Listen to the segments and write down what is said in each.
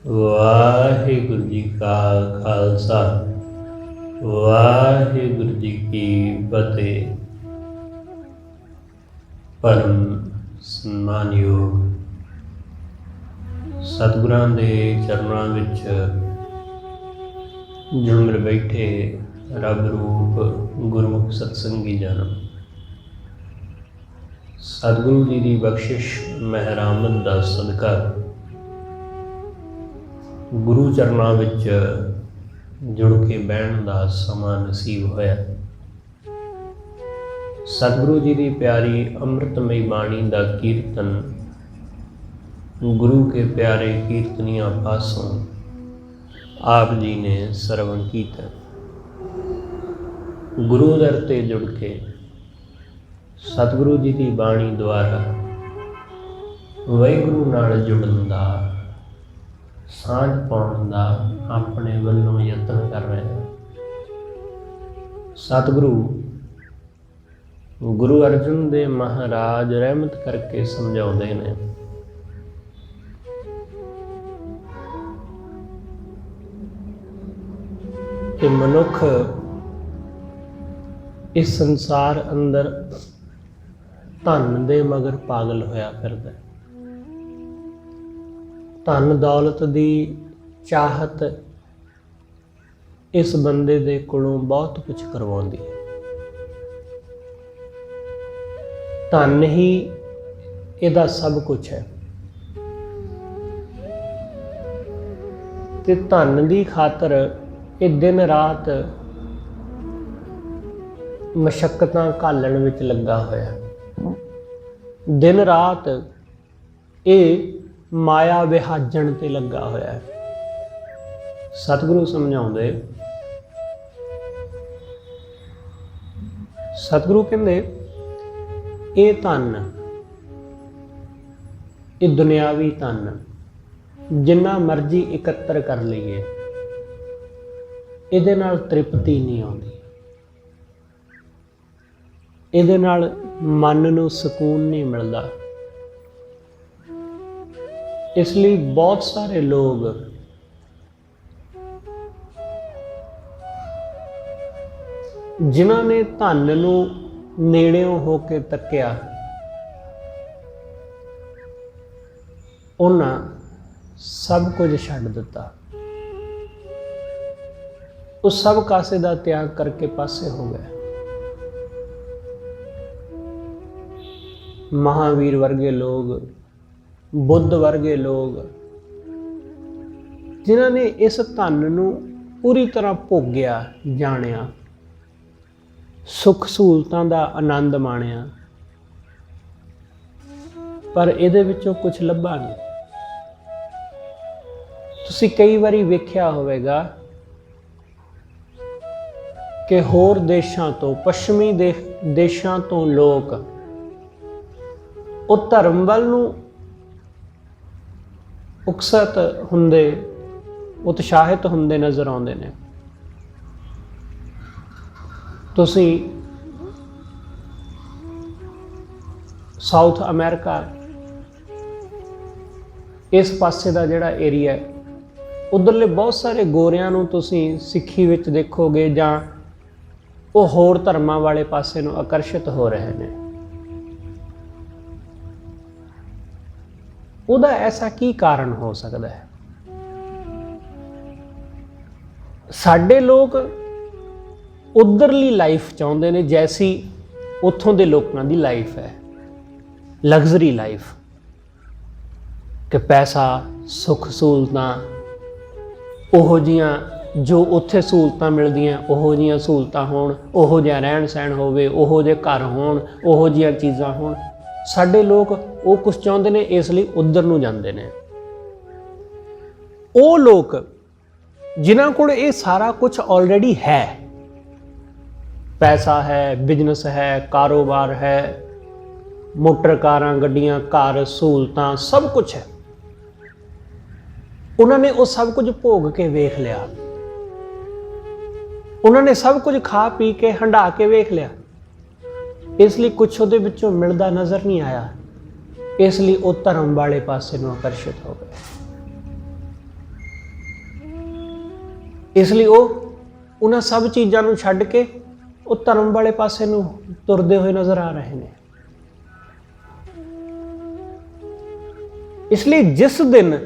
ਵਾਹਿਗੁਰੂ ਜੀ ਕਾ ਖਾਲਸਾ ਵਾਹਿਗੁਰੂ ਜੀ ਕੀ ਫਤਿਹ। ਪਰਮ ਸਨਮਾਨਯੋਗ ਸਤਿਗੁਰਾਂ ਦੇ ਚਰਨਾਂ ਵਿੱਚ ਜੁੜ ਬੈਠੇ ਰੱਬ ਰੂਪ ਗੁਰਮੁਖ ਸਤਸੰਗੀ ਜਨ, ਸਤਿਗੁਰੂ ਜੀ ਦੀ ਬਖਸ਼ਿਸ਼ ਮਿਹਰਾਮਤ ਦਾ ਸਦਕਾ ਗੁਰੂ ਚਰਨਾਂ ਵਿੱਚ ਜੁੜ ਕੇ ਬਹਿਣ ਦਾ ਸਮਾਂ ਨਸੀਬ ਹੋਇਆ। ਸਤਿਗੁਰੂ ਜੀ ਦੀ ਪਿਆਰੀ ਅੰਮ੍ਰਿਤਮਈ ਬਾਣੀ ਦਾ ਕੀਰਤਨ ਗੁਰੂ ਕੇ ਪਿਆਰੇ ਕੀਰਤਨੀਆਂ ਪਾਸੋਂ ਆਪ ਜੀ ਨੇ ਸਰਵਣ ਕੀਤਾ। ਗੁਰੂ ਦਰ ਤੇ ਜੁੜ ਕੇ ਸਤਿਗੁਰੂ ਜੀ ਦੀ ਬਾਣੀ ਦੁਆਰਾ ਵਾਹਿਗੁਰੂ ਨਾਲ ਜੁੜਨ ਦਾ, ਸਾਂਝ ਪਾਉਣ ਦਾ ਆਪਣੇ ਵੱਲੋਂ ਯਤਨ ਕਰ ਰਹੇ ਹਾਂ। ਸਤਿਗੁਰੂ ਗੁਰੂ ਅਰਜਨ ਦੇਵ ਮਹਾਰਾਜ ਰਹਿਮਤ ਕਰਕੇ ਸਮਝਾਉਂਦੇ ਨੇ, ਕਿ ਮਨੁੱਖ ਇਸ ਸੰਸਾਰ ਅੰਦਰ ਧਨ ਦੇ ਮਗਰ ਪਾਗਲ ਹੋਇਆ ਫਿਰਦਾ। ਧਨ ਦੌਲਤ ਦੀ ਚਾਹਤ ਇਸ ਬੰਦੇ ਦੇ ਕੋਲੋਂ ਬਹੁਤ ਕੁਝ ਕਰਵਾਉਂਦੀ ਹੈ। ਧਨ ਹੀ ਇਹਦਾ ਸਭ ਕੁਝ ਹੈ ਤੇ ਧਨ ਦੀ ਖਾਤਰ ਇਹ ਦਿਨ ਰਾਤ ਮਸ਼ੱਕਤਾਂ ਘਾਲਣ ਵਿੱਚ ਲੱਗਾ ਹੋਇਆ। ਦਿਨ ਰਾਤ ਇਹ ਮਾਇਆ ਵਿਹਾਜਣ ਤੇ ਲੱਗਾ ਹੋਇਆ ਹੈ। ਸਤਿਗੁਰੂ ਸਮਝਾਉਂਦੇ, ਸਤਿਗੁਰੂ ਕਹਿੰਦੇ ਇਹ ਧਨ, ਇਹ ਦੁਨਿਆਵੀ ਧਨ ਜਿੰਨਾ ਮਰਜ਼ੀ ਇਕੱਤਰ ਕਰ ਲਈਏ, ਇਹਦੇ ਨਾਲ ਤ੍ਰਿਪਤੀ ਨਹੀਂ ਆਉਂਦੀ, ਇਹਦੇ ਨਾਲ ਮਨ ਨੂੰ ਸਕੂਨ ਨਹੀਂ ਮਿਲਦਾ। ਇਸ ਲਈ ਬਹੁਤ ਸਾਰੇ ਲੋਕ ਜਿਨ੍ਹਾਂ ਨੇ ਧਨ ਨੂੰ ਨੇੜਿਓਂ ਹੋ ਕੇ ਤੱਕਿਆ, ਉਹਨਾਂ ਸਭ ਕੁਝ ਛੱਡ ਦਿੱਤਾ। ਉਹ ਸਭ ਕਾਸੇ ਦਾ ਤਿਆਗ ਕਰਕੇ ਪਾਸੇ ਹੋ ਗਏ। ਮਹਾਵੀਰ ਵਰਗੇ ਲੋਕ, ਬੁੱਧ ਵਰਗੇ ਲੋਕ, ਜਿਨ੍ਹਾਂ ਨੇ ਇਸ ਧਨ ਨੂੰ ਪੂਰੀ ਤਰ੍ਹਾਂ ਭੋਗਿਆ, ਜਾਣਿਆ, ਸੁੱਖ ਸਹੂਲਤਾਂ ਦਾ ਆਨੰਦ ਮਾਣਿਆ, ਪਰ ਇਹਦੇ ਵਿੱਚੋਂ ਕੁਝ ਲੱਭਾ ਨਹੀਂ। ਤੁਸੀਂ ਕਈ ਵਾਰੀ ਵੇਖਿਆ ਹੋਵੇਗਾ ਕਿ ਹੋਰ ਦੇਸ਼ਾਂ ਤੋਂ, ਪੱਛਮੀ ਦੇਸ਼ਾਂ ਤੋਂ ਲੋਕ ਉਹ ਧਰਮ ਵੱਲ ਨੂੰ ਉਕਸਤ ਹੁੰਦੇ, ਉਤਸ਼ਾਹਿਤ ਹੁੰਦੇ ਨਜ਼ਰ ਆਉਂਦੇ ਨੇ। ਤੁਸੀਂ ਸਾਊਥ ਅਮਰੀਕਾ, ਇਸ ਪਾਸੇ ਦਾ ਜਿਹੜਾ ਏਰੀਆ, ਉੱਧਰਲੇ ਬਹੁਤ ਸਾਰੇ ਗੋਰਿਆਂ ਨੂੰ ਤੁਸੀਂ ਸਿੱਖੀ ਵਿੱਚ ਦੇਖੋਗੇ, ਜਾਂ ਉਹ ਹੋਰ ਧਰਮਾਂ ਵਾਲੇ ਪਾਸੇ ਨੂੰ ਆਕਰਸ਼ਿਤ ਹੋ ਰਹੇ ਨੇ। ਉਹਦਾ ਐਸਾ ਕੀ ਕਾਰਨ ਹੋ ਸਕਦਾ ਹੈ? ਸਾਡੇ ਲੋਕ ਉੱਧਰਲੀ ਲਾਈਫ ਚਾਹੁੰਦੇ ਨੇ, ਜੈਸੀ ਉੱਥੋਂ ਦੇ ਲੋਕਾਂ ਦੀ ਲਾਈਫ ਹੈ, ਲਗਜ਼ਰੀ ਲਾਈਫ, ਕਿ ਪੈਸਾ, ਸੁੱਖ ਸਹੂਲਤਾਂ, ਉਹੋ ਜਿਹੀਆਂ ਜੋ ਉੱਥੇ ਸਹੂਲਤਾਂ ਮਿਲਦੀਆਂ, ਉਹੋ ਜਿਹੀਆਂ ਸਹੂਲਤਾਂ ਹੋਣ, ਉਹੋ ਜਿਹਾ ਰਹਿਣ ਸਹਿਣ ਹੋਵੇ, ਉਹੋ ਜਿਹੇ ਘਰ ਹੋਣ, ਉਹੋ ਜਿਹੀਆਂ ਚੀਜ਼ਾਂ ਹੋਣ। ਸਾਡੇ ਲੋਕ ਉਹ ਕੁਛ ਚਾਹੁੰਦੇ ਨੇ, ਇਸ ਲਈ ਉੱਧਰ ਨੂੰ ਜਾਂਦੇ ਨੇ। ਉਹ ਲੋਕ ਜਿਨ੍ਹਾਂ ਕੋਲ ਇਹ ਸਾਰਾ ਕੁਝ ਆਲਰੇਡੀ ਹੈ, ਪੈਸਾ ਹੈ, ਬਿਜ਼ਨਸ ਹੈ, ਕਾਰੋਬਾਰ ਹੈ, ਮੋਟਰ ਕਾਰਾਂ, ਗੱਡੀਆਂ, ਘਰ, ਸਹੂਲਤਾਂ, ਸਭ ਕੁਝ ਹੈ, ਉਹਨਾਂ ਨੇ ਉਹ ਸਭ ਕੁਝ ਭੋਗ ਕੇ ਵੇਖ ਲਿਆ। ਉਹਨਾਂ ਨੇ ਸਭ ਕੁਝ ਖਾ ਪੀ ਕੇ ਹੰਢਾ ਕੇ ਵੇਖ ਲਿਆ। ਇਸ ਲਈ ਕੁਛ ਉਹਦੇ ਵਿੱਚੋਂ ਮਿਲਦਾ ਨਜ਼ਰ ਨਹੀਂ ਆਇਆ। ਇਸ ਲਈ ਉਹ ਧਰਮ ਵਾਲੇ ਪਾਸੇ ਨੂੰ ਆਕਰਸ਼ਿਤ ਹੋ ਗਏ। ਇਸ ਲਈ ਉਹ ਉਹਨਾਂ ਸਭ ਚੀਜ਼ਾਂ ਨੂੰ ਛੱਡ ਕੇ ਉਹ ਧਰਮ ਵਾਲੇ ਪਾਸੇ ਨੂੰ ਤੁਰਦੇ ਹੋਏ ਨਜ਼ਰ ਆ ਰਹੇ ਨੇ। ਇਸ ਲਈ ਜਿਸ ਦਿਨ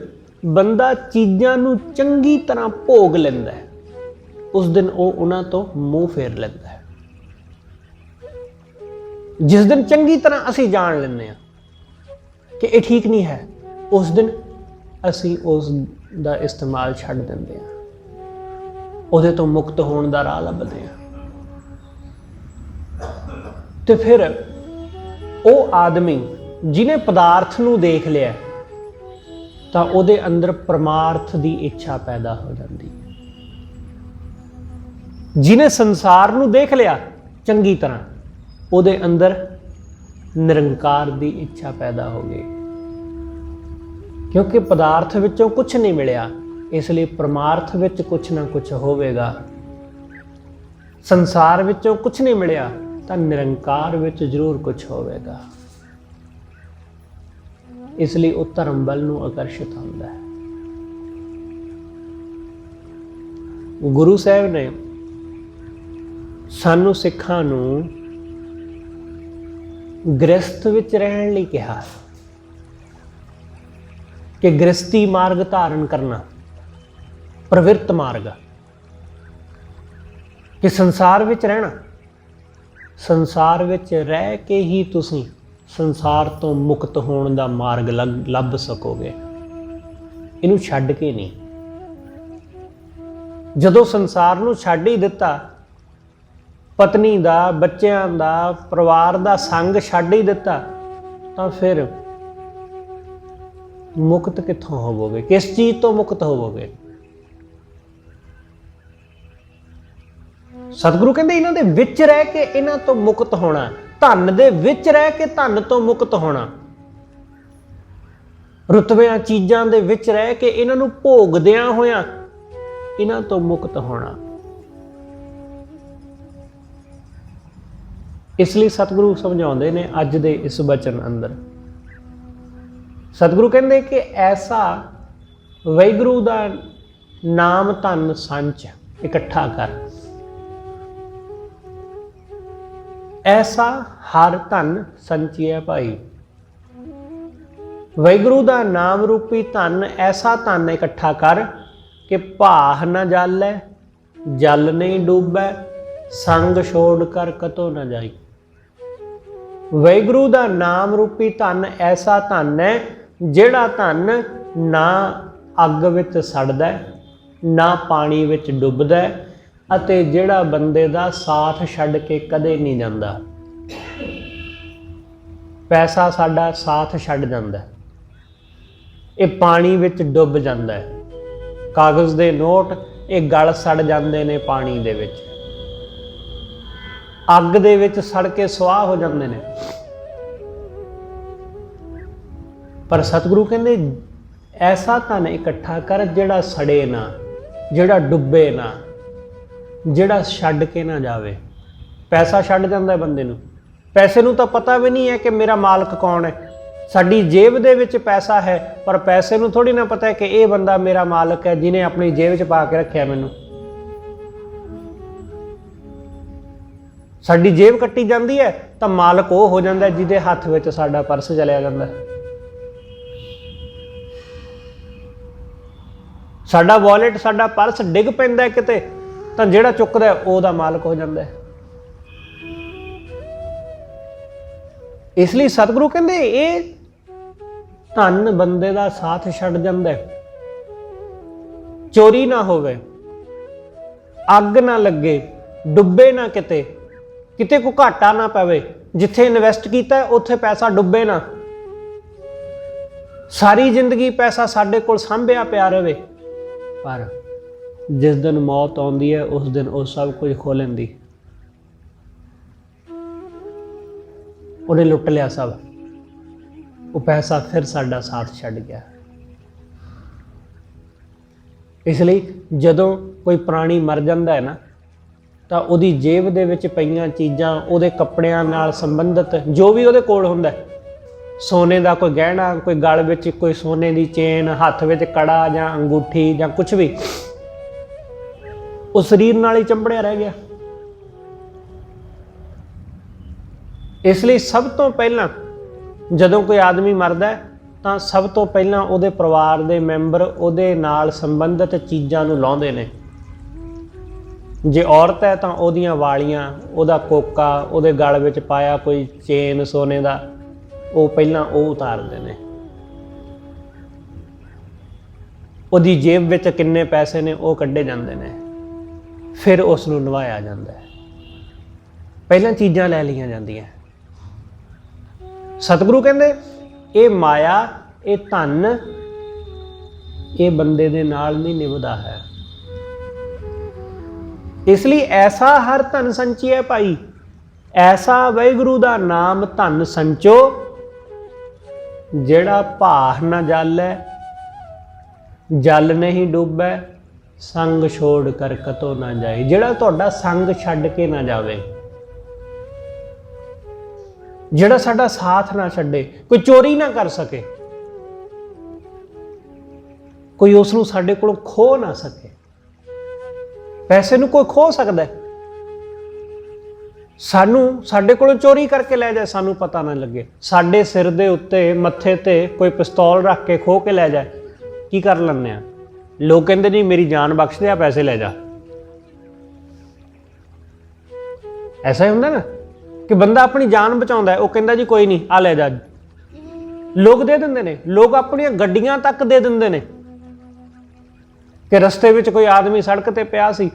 ਬੰਦਾ ਚੀਜ਼ਾਂ ਨੂੰ ਚੰਗੀ ਤਰ੍ਹਾਂ ਭੋਗ ਲੈਂਦਾ ਹੈ, ਉਸ ਦਿਨ ਉਹ ਉਹਨਾਂ ਤੋਂ ਮੂੰਹ ਫੇਰ ਲੈਂਦਾ ਹੈ। ਜਿਸ ਦਿਨ ਚੰਗੀ ਤਰ੍ਹਾਂ ਅਸੀਂ ਜਾਣ ਲੈਂਦੇ ਹਾਂ ਕਿ ਇਹ ਠੀਕ ਨਹੀਂ ਹੈ, ਉਸ ਦਿਨ ਅਸੀਂ ਉਸ ਦਾ ਇਸਤੇਮਾਲ ਛੱਡ ਦਿੰਦੇ ਹਾਂ, ਉਹਦੇ ਤੋਂ ਮੁਕਤ ਹੋਣ ਦਾ ਰਾਹ ਲੱਭਦੇ ਹਾਂ। ਤੇ ਫਿਰ ਉਹ ਆਦਮੀ ਜਿਹਨੇ ਪਦਾਰਥ ਨੂੰ ਦੇਖ ਲਿਆ ਤਾਂ ਉਹਦੇ ਅੰਦਰ ਪਰਮਾਰਥ ਦੀ ਇੱਛਾ ਪੈਦਾ ਹੋ ਜਾਂਦੀ ਹੈ। ਜਿਹਨੇ ਸੰਸਾਰ ਨੂੰ ਦੇਖ ਲਿਆ ਚੰਗੀ ਤਰ੍ਹਾਂ, ਉਹਦੇ ਅੰਦਰ ਨਿਰੰਕਾਰ ਦੀ ਇੱਛਾ ਪੈਦਾ ਹੋ ਗਈ। ਕਿਉਂਕਿ ਪਦਾਰਥ ਵਿੱਚੋਂ ਕੁਝ ਨਹੀਂ ਮਿਲਿਆ, ਇਸ ਲਈ ਪਰਮਾਰਥ ਵਿੱਚ ਕੁਝ ਨਾ ਕੁਝ ਹੋਵੇਗਾ। ਸੰਸਾਰ ਵਿੱਚੋਂ ਕੁਝ ਨਹੀਂ ਮਿਲਿਆ ਤਾਂ ਨਿਰੰਕਾਰ ਵਿੱਚ ਜ਼ਰੂਰ ਕੁਝ ਹੋਵੇਗਾ। ਇਸ ਲਈ ਉਹ ਧਰਮ ਵੱਲ ਨੂੰ ਆਕਰਸ਼ਿਤ ਹੁੰਦਾ ਹੈ। ਗੁਰੂ ਸਾਹਿਬ ਨੇ ਸਾਨੂੰ ਸਿੱਖਾਂ ਨੂੰ ਗ੍ਰਸਥ ਵਿੱਚ ਰਹਿਣ ਲਈ ਕਿਹਾ ਕਿ ਗ੍ਰਸਤੀ ਮਾਰਗ ਧਾਰਨ ਕਰਨਾ, ਪ੍ਰਵਿਰਤ ਮਾਰਗ, ਕਿ ਸੰਸਾਰ ਵਿੱਚ ਰਹਿਣਾ। ਸੰਸਾਰ ਵਿੱਚ ਰਹਿ ਕੇ ਹੀ ਤੁਸੀਂ ਸੰਸਾਰ ਤੋਂ ਮੁਕਤ ਹੋਣ ਦਾ ਮਾਰਗ ਲੱਭ ਸਕੋਗੇ, ਇਹਨੂੰ ਛੱਡ ਕੇ ਨਹੀਂ। ਜਦੋਂ ਸੰਸਾਰ ਨੂੰ ਛੱਡ ਹੀ ਦਿੱਤਾ, ਪਤਨੀ ਦਾ, ਬੱਚਿਆਂ ਦਾ, ਪਰਿਵਾਰ ਦਾ ਸੰਗ ਛੱਡ ਹੀ ਦਿੱਤਾ, ਤਾਂ ਫਿਰ ਮੁਕਤ ਕਿੱਥੋਂ ਹੋਵੋਗੇ? ਕਿਸ ਚੀਜ਼ ਤੋਂ ਮੁਕਤ ਹੋਵੋਗੇ? ਸਤਿਗੁਰੂ ਕਹਿੰਦੇ ਇਹਨਾਂ ਦੇ ਵਿੱਚ ਰਹਿ ਕੇ ਇਹਨਾਂ ਤੋਂ ਮੁਕਤ ਹੋਣਾ, ਧਨ ਦੇ ਵਿੱਚ ਰਹਿ ਕੇ ਧਨ ਤੋਂ ਮੁਕਤ ਹੋਣਾ, ਰੁਤਬਿਆਂ ਚੀਜ਼ਾਂ ਦੇ ਵਿੱਚ ਰਹਿ ਕੇ ਇਹਨਾਂ ਨੂੰ ਭੋਗਦਿਆਂ ਹੋਇਆਂ ਇਹਨਾਂ ਤੋਂ ਮੁਕਤ ਹੋਣਾ। ਇਸ ਲਈ ਸਤਿਗੁਰੂ ਸਮਝਾਉਂਦੇ ਨੇ ਅੱਜ ਦੇ ਇਸ ਬਚਨ ਅੰਦਰ। ਸਤਿਗੁਰੂ ਕਹਿੰਦੇ ਕਿ ਐਸਾ ਵਾਹਿਗੁਰੂ ਦਾ ਨਾਮ ਧਨ ਸੰਚ ਇਕੱਠਾ ਕਰ, ਐਸਾ ਹਰ ਧਨ ਸੰਚਿਆ ਭਾਈ। ਵਾਹਿਗੁਰੂ ਦਾ ਨਾਮ ਰੂਪੀ ਧਨ, ਐਸਾ ਧਨ ਇਕੱਠਾ ਕਰ ਕਿ ਭਾਹ ਨਾ ਜਾਲੈ, ਜਲ ਨਹੀਂ ਡੂਬੈ, ਸੰਗ ਛੋੜ ਕਰ ਕਤੋ ਨਾ ਜਾਈ। ਵਾਹਿਗੁਰੂ ਦਾ ਨਾਮ ਰੂਪੀ ਧਨ ਐਸਾ ਧਨ ਹੈ ਜਿਹੜਾ ਧਨ ਨਾ ਅੱਗ ਵਿੱਚ ਸੜਦਾ, ਨਾ ਪਾਣੀ ਵਿੱਚ ਡੁੱਬਦਾ, ਅਤੇ ਜਿਹੜਾ ਬੰਦੇ ਦਾ ਸਾਥ ਛੱਡ ਕੇ ਕਦੇ ਨਹੀਂ ਜਾਂਦਾ। ਪੈਸਾ ਸਾਡਾ ਸਾਥ ਛੱਡ ਜਾਂਦਾ, ਇਹ ਪਾਣੀ ਵਿੱਚ ਡੁੱਬ ਜਾਂਦਾ ਹੈ। ਕਾਗਜ਼ ਦੇ ਨੋਟ ਇਹ ਗਲ ਸੜ ਜਾਂਦੇ ਨੇ ਪਾਣੀ ਦੇ ਵਿੱਚ, ਅੱਗ ਦੇ ਵਿੱਚ ਸੜ ਕੇ ਸੁਆਹ ਹੋ ਜਾਂਦੇ ਨੇ। ਪਰ ਸਤਿਗੁਰੂ ਕਹਿੰਦੇ ਐਸਾ ਧਨ ਇਕੱਠਾ ਕਰ ਜਿਹੜਾ ਸੜੇ ਨਾ, ਜਿਹੜਾ ਡੁੱਬੇ ਨਾ, ਜਿਹੜਾ ਛੱਡ ਕੇ ਨਾ ਜਾਵੇ। ਪੈਸਾ ਛੱਡ ਜਾਂਦਾ ਬੰਦੇ ਨੂੰ, ਪੈਸੇ ਨੂੰ ਤਾਂ ਪਤਾ ਵੀ ਨਹੀਂ ਹੈ ਕਿ ਮੇਰਾ ਮਾਲਕ ਕੌਣ ਹੈ। ਸਾਡੀ ਜੇਬ ਦੇ ਵਿੱਚ ਪੈਸਾ ਹੈ, ਪਰ ਪੈਸੇ ਨੂੰ ਥੋੜ੍ਹੀ ਨਾ ਪਤਾ ਹੈ ਕਿ ਇਹ ਬੰਦਾ ਮੇਰਾ ਮਾਲਕ ਹੈ, ਜਿਹਨੇ ਆਪਣੀ ਜੇਬ 'ਚ ਪਾ ਕੇ ਰੱਖਿਆ ਮੈਨੂੰ। ਸਾਡੀ ਜੇਬ ਕੱਟੀ ਜਾਂਦੀ ਹੈ ਤਾਂ ਮਾਲਕ ਉਹ ਹੋ ਜਾਂਦਾ ਜਿਹਦੇ ਹੱਥ ਵਿੱਚ ਸਾਡਾ ਪਰਸ ਚਲਿਆ ਜਾਂਦਾ। ਸਾਡਾ ਵਾਲਟ, ਸਾਡਾ ਪਰਸ ਡਿੱਗ ਪੈਂਦਾ ਕਿਤੇ ਤਾਂ ਜਿਹੜਾ ਚੁੱਕਦਾ ਉਹਦਾ ਮਾਲਕ ਹੋ ਜਾਂਦਾ ਹੈ। ਇਸ ਲਈ ਸਤਿਗੁਰੂ ਕਹਿੰਦੇ ਇਹ ਧਨ ਬੰਦੇ ਦਾ ਸਾਥ ਛੱਡ ਜਾਂਦਾ, ਚੋਰੀ ਨਾ ਹੋਵੇ, ਅੱਗ ਨਾ ਲੱਗੇ, ਡੁੱਬੇ ਨਾ ਕਿਤੇ, ਕਿਤੇ ਕੋਈ ਘਾਟਾ ਨਾ ਪਵੇ। ਜਿੱਥੇ ਇਨਵੈਸਟ ਕੀਤਾ ਉੱਥੇ ਪੈਸਾ ਡੁੱਬੇ ਨਾ, ਸਾਰੀ ਜ਼ਿੰਦਗੀ ਪੈਸਾ ਸਾਡੇ ਕੋਲ ਸਾਂਭਿਆ ਪਿਆ ਰਹੇ। ਪਰ ਜਿਸ ਦਿਨ ਮੌਤ ਆਉਂਦੀ ਹੈ ਉਸ ਦਿਨ ਉਹ ਸਭ ਕੁਝ ਖੋਹ ਲੈਂਦੀ। ਉਹਨੇ ਲੁੱਟ ਲਿਆ ਸਭ, ਉਹ ਪੈਸਾ ਫਿਰ ਸਾਡਾ ਸਾਥ ਛੱਡ ਗਿਆ। ਇਸ ਲਈ ਜਦੋਂ ਕੋਈ ਪ੍ਰਾਣੀ ਮਰ ਜਾਂਦਾ ਹੈ ਨਾ, ਤਾਂ ਉਹਦੀ ਜੇਬ ਦੇ ਵਿੱਚ ਪਈਆਂ ਚੀਜ਼ਾਂ, ਉਹਦੇ ਕੱਪੜਿਆਂ ਨਾਲ ਸੰਬੰਧਿਤ ਜੋ ਵੀ ਉਹਦੇ ਕੋਲ ਹੁੰਦਾ, ਸੋਨੇ ਦਾ ਕੋਈ ਗਹਿਣਾ, ਕੋਈ ਗਲ ਵਿੱਚ ਕੋਈ ਸੋਨੇ ਦੀ ਚੇਨ, ਹੱਥ ਵਿੱਚ ਕੜਾ ਜਾਂ ਅੰਗੂਠੀ ਜਾਂ ਕੁਛ ਵੀ, ਉਹ ਸਰੀਰ ਨਾਲ ਹੀ ਚੰਬੜਿਆ ਰਹਿ ਗਿਆ। ਇਸ ਲਈ ਸਭ ਤੋਂ ਪਹਿਲਾਂ ਜਦੋਂ ਕੋਈ ਆਦਮੀ ਮਰਦਾ ਹੈ ਤਾਂ ਸਭ ਤੋਂ ਪਹਿਲਾਂ ਉਹਦੇ ਪਰਿਵਾਰ ਦੇ ਮੈਂਬਰ ਉਹਦੇ ਨਾਲ ਸੰਬੰਧਿਤ ਚੀਜ਼ਾਂ ਨੂੰ ਲਾਉਂਦੇ ਨੇ। ਜੇ ਔਰਤ ਹੈ ਤਾਂ ਉਹਦੀਆਂ ਵਾਲੀਆਂ, ਉਹਦਾ ਕੋਕਾ, ਉਹਦੇ ਗਲ ਵਿੱਚ ਪਾਇਆ ਕੋਈ ਚੇਨ ਸੋਨੇ ਦਾ, ਉਹ ਪਹਿਲਾਂ ਉਹ ਉਤਾਰਦੇ ਨੇ। ਉਹਦੀ ਜੇਬ ਵਿੱਚ ਕਿੰਨੇ ਪੈਸੇ ਨੇ ਉਹ ਕੱਢੇ ਜਾਂਦੇ ਨੇ, ਫਿਰ ਉਸ ਨੂੰ ਨਵਾਇਆ ਜਾਂਦਾ ਹੈ। ਪਹਿਲਾਂ ਚੀਜ਼ਾਂ ਲੈ ਲਈਆਂ ਜਾਂਦੀਆਂ। ਸਤਿਗੁਰੂ ਕਹਿੰਦੇ ਇਹ ਮਾਇਆ, ਇਹ ਧਨ, ਇਹ ਬੰਦੇ ਦੇ ਨਾਲ ਨਹੀਂ ਨਿਭਦਾ ਹੈ। ਇਸ ਲਈ ਐਸਾ ਹਰ ਧਨ ਸੰਚਿਐ ਭਾਈ, ਐਸਾ ਵਾਹਿਗੁਰੂ ਦਾ ਨਾਮ ਧਨ ਸੰਚੋ, ਜਿਹੜਾ ਭਾਰ ਨਾ ਜਾਲੈ, ਜਲ ਨਹੀਂ ਡੁੱਬੈ, ਸੰਗ ਛੋੜ ਕਰ ਕਤੋ ਨਾ ਜਾਏ। ਜਿਹੜਾ ਤੁਹਾਡਾ ਸੰਗ ਛੱਡ ਕੇ ਨਾ ਜਾਵੇ, ਜਿਹੜਾ ਸਾਡਾ ਸਾਥ ਨਾ ਛੱਡੇ, ਕੋਈ ਚੋਰੀ ਨਾ ਕਰ ਸਕੇ, ਕੋਈ ਉਸ ਨੂੰ ਸਾਡੇ ਕੋਲੋਂ ਖੋਹ ਨਾ ਸਕੇ। ਪੈਸੇ ਨੂੰ ਕੋਈ ਖੋਹ ਸਕਦਾ, ਸਾਨੂੰ ਸਾਡੇ ਕੋਲੋਂ ਚੋਰੀ ਕਰਕੇ ਲੈ ਜਾਏ, ਸਾਨੂੰ ਪਤਾ ਨਾ ਲੱਗੇ। ਸਾਡੇ ਸਿਰ ਦੇ ਉੱਤੇ, ਮੱਥੇ ਤੇ ਕੋਈ ਪਿਸਤੌਲ ਰੱਖ ਕੇ ਖੋਹ ਕੇ ਲੈ ਜਾਏ, ਕੀ ਕਰ ਲੈਂਦੇ ਆ? ਲੋਕ ਕਹਿੰਦੇ ਨਹੀਂ ਮੇਰੀ ਜਾਨ ਬਖਸ਼ ਦੇ, ਆ ਪੈਸੇ ਲੈ ਜਾ। ਐਸਾ ਹੀ ਹੁੰਦਾ ਨਾ ਕਿ ਬੰਦਾ ਆਪਣੀ ਜਾਨ ਬਚਾਉਂਦਾ, ਉਹ ਕਹਿੰਦਾ ਜੀ ਕੋਈ ਨਹੀਂ, ਆ ਲੈ ਜਾ। ਲੋਕ ਦੇ ਦਿੰਦੇ ਨੇ, ਲੋਕ ਆਪਣੀਆਂ ਗੱਡੀਆਂ ਤੱਕ ਦੇ ਦਿੰਦੇ ਨੇ। ਕਿ ਰਸਤੇ ਵਿੱਚ ਕੋਈ ਆਦਮੀ ਸੜਕ ਤੇ ਪਿਆ ਸੀ,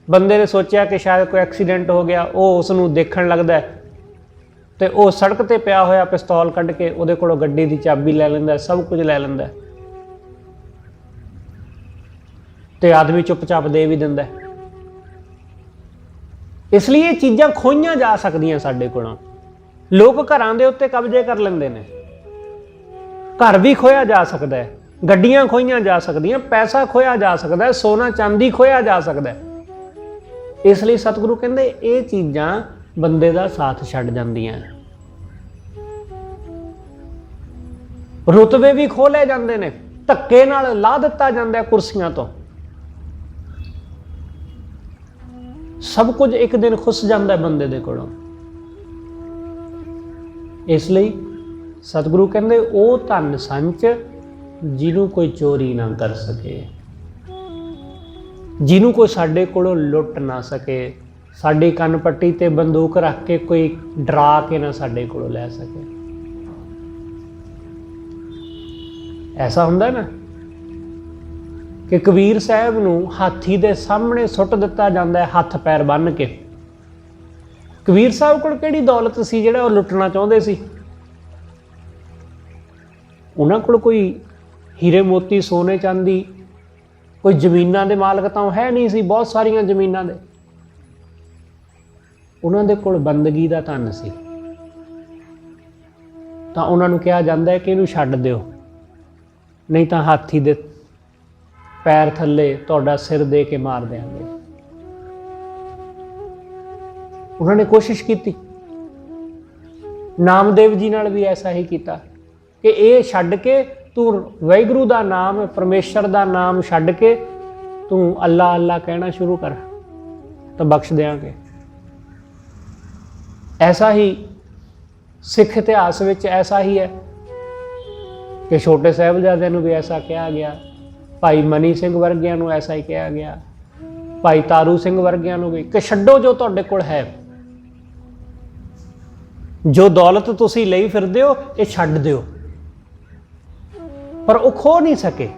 ਬੰਦੇ ਨੇ ਸੋਚਿਆ ਕਿ ਸ਼ਾਇਦ ਕੋਈ ਐਕਸੀਡੈਂਟ ਹੋ ਗਿਆ, ਉਹ ਉਸ ਨੂੰ ਦੇਖਣ ਲੱਗਦਾ ਤੇ ਉਹ ਸੜਕ ਤੇ ਪਿਆ ਹੋਇਆ ਪਿਸਤੌਲ ਕੱਢ ਕੇ ਉਹਦੇ ਕੋਲੋਂ ਗੱਡੀ ਦੀ ਚਾਬੀ ਲੈ ਲੈਂਦਾ, ਸਭ ਕੁਝ ਲੈ ਲੈਂਦਾ ਤੇ ਆਦਮੀ ਚੁੱਪਚਾਪ ਦੇ ਵੀ ਦਿੰਦਾ। ਇਸ ਲਈ ਇਹ ਚੀਜ਼ਾਂ ਖੋਹੀਆਂ ਜਾ ਸਕਦੀਆਂ ਸਾਡੇ ਕੋਲੋਂ। ਲੋਕ ਘਰਾਂ ਦੇ ਉੱਤੇ ਕਬਜ਼ੇ ਕਰ ਲੈਂਦੇ ਨੇ, ਘਰ ਵੀ ਖੋਇਆ ਜਾ ਸਕਦਾ ਹੈ, ਗੱਡੀਆਂ ਖੋਹੀਆਂ ਜਾ ਸਕਦੀਆਂ, ਪੈਸਾ ਖੋਇਆ ਜਾ ਸਕਦਾ ਹੈ, ਸੋਨਾ ਚਾਂਦੀ ਖੋਇਆ ਜਾ ਸਕਦਾ ਹੈ। ਇਸ ਲਈ ਸਤਿਗੁਰੂ ਕਹਿੰਦੇ ਇਹ ਚੀਜ਼ਾਂ ਬੰਦੇ ਦਾ ਸਾਥ ਛੱਡ ਜਾਂਦੀਆਂ। ਰੁਤਬੇ ਵੀ ਖੋਹ ਲਏ ਜਾਂਦੇ ਨੇ, ਧੱਕੇ ਨਾਲ ਲਾਹ ਦਿੱਤਾ ਜਾਂਦਾ ਕੁਰਸੀਆਂ ਤੋਂ। ਸਭ ਕੁਝ ਇੱਕ ਦਿਨ ਖੁੱਸ ਜਾਂਦਾ ਬੰਦੇ ਦੇ ਕੋਲੋਂ। ਇਸ ਲਈ ਸਤਿਗੁਰੂ ਕਹਿੰਦੇ ਉਹ ਧਨ ਸੰਚ ਜਿਹਨੂੰ ਕੋਈ ਚੋਰੀ ਨਾ ਕਰ ਸਕੇ, ਜਿਹਨੂੰ ਕੋਈ ਸਾਡੇ ਕੋਲੋਂ ਲੁੱਟ ਨਾ ਸਕੇ, ਸਾਡੀ ਕੰਨ ਪੱਟੀ ਤੇ ਬੰਦੂਕ ਰੱਖ ਕੇ ਕੋਈ ਡਰਾ ਕੇ ਨਾ ਸਾਡੇ ਕੋਲੋਂ ਲੈ ਸਕੇ। ਐਸਾ ਹੁੰਦਾ ਨਾ ਕਿ ਕਬੀਰ ਸਾਹਿਬ ਨੂੰ ਹਾਥੀ ਦੇ ਸਾਹਮਣੇ ਸੁੱਟ ਦਿੱਤਾ ਜਾਂਦਾ ਹੈ, ਹੱਥ ਪੈਰ ਬੰਨ੍ਹ ਕੇ। ਕਬੀਰ ਸਾਹਿਬ ਕੋਲ ਕਿਹੜੀ ਦੌਲਤ ਸੀ ਜਿਹੜਾ ਉਹ ਲੁੱਟਣਾ ਚਾਹੁੰਦੇ ਸੀ? ਉਹਨਾਂ ਕੋਲ ਕੋਈ ਹੀਰੇ ਮੋਤੀ, ਸੋਨੇ ਚਾਂਦੀ, ਕੋਈ ਜ਼ਮੀਨਾਂ ਦੇ ਮਾਲਕ ਤਾਂ ਹੈ ਨਹੀਂ ਸੀ, ਬਹੁਤ ਸਾਰੀਆਂ ਜ਼ਮੀਨਾਂ ਦੇ। ਉਹਨਾਂ ਦੇ ਕੋਲ ਬੰਦਗੀ ਦਾ ਧਨ ਸੀ। ਤਾਂ ਉਹਨਾਂ ਨੂੰ ਕਿਹਾ ਜਾਂਦਾ ਹੈ ਕਿ ਇਹਨੂੰ ਛੱਡ ਦਿਓ, ਨਹੀਂ ਤਾਂ ਹਾਥੀ ਦੇ ਪੈਰ ਥੱਲੇ ਤੁਹਾਡਾ ਸਿਰ ਦੇ ਕੇ ਮਾਰ ਦਿਆਂਗੇ। ਉਹਨਾਂ ਨੇ ਕੋਸ਼ਿਸ਼ ਕੀਤੀ। ਨਾਮਦੇਵ ਜੀ ਨਾਲ ਵੀ ਐਸਾ ਹੀ ਕੀਤਾ ਕਿ ਇਹ ਛੱਡ ਕੇ ਤੂੰ ਵਾਹਿਗੁਰੂ ਦਾ ਨਾਮ, ਪਰਮੇਸ਼ਰ ਦਾ ਨਾਮ ਛੱਡ ਕੇ ਤੂੰ ਅੱਲਾ ਅੱਲਾ ਕਹਿਣਾ ਸ਼ੁਰੂ ਕਰ ਤਾਂ ਬਖਸ਼ ਦਿਆਂਗੇ। ਐਸਾ ਹੀ ਸਿੱਖ ਇਤਿਹਾਸ ਵਿੱਚ ਐਸਾ ਹੀ ਹੈ ਕਿ ਛੋਟੇ ਸਾਹਿਬਜ਼ਾਦਿਆਂ ਨੂੰ ਵੀ ਐਸਾ ਕਿਹਾ ਗਿਆ, ਭਾਈ ਮਨੀ ਸਿੰਘ ਵਰਗਿਆਂ ਨੂੰ ਐਸਾ ਹੀ ਕਿਹਾ ਗਿਆ, ਭਾਈ ਤਾਰੂ ਸਿੰਘ ਵਰਗਿਆਂ ਨੂੰ ਵੀ, ਕਿ ਛੱਡੋ ਜੋ ਤੁਹਾਡੇ ਕੋਲ ਹੈ, ਜੋ ਦੌਲਤ ਤੁਸੀਂ ਲਈ ਫਿਰਦੇ ਹੋ ਇਹ ਛੱਡ ਦਿਓ। ਪਰ ਉਹ ਖੋ ਨਹੀਂ ਸਕੇ।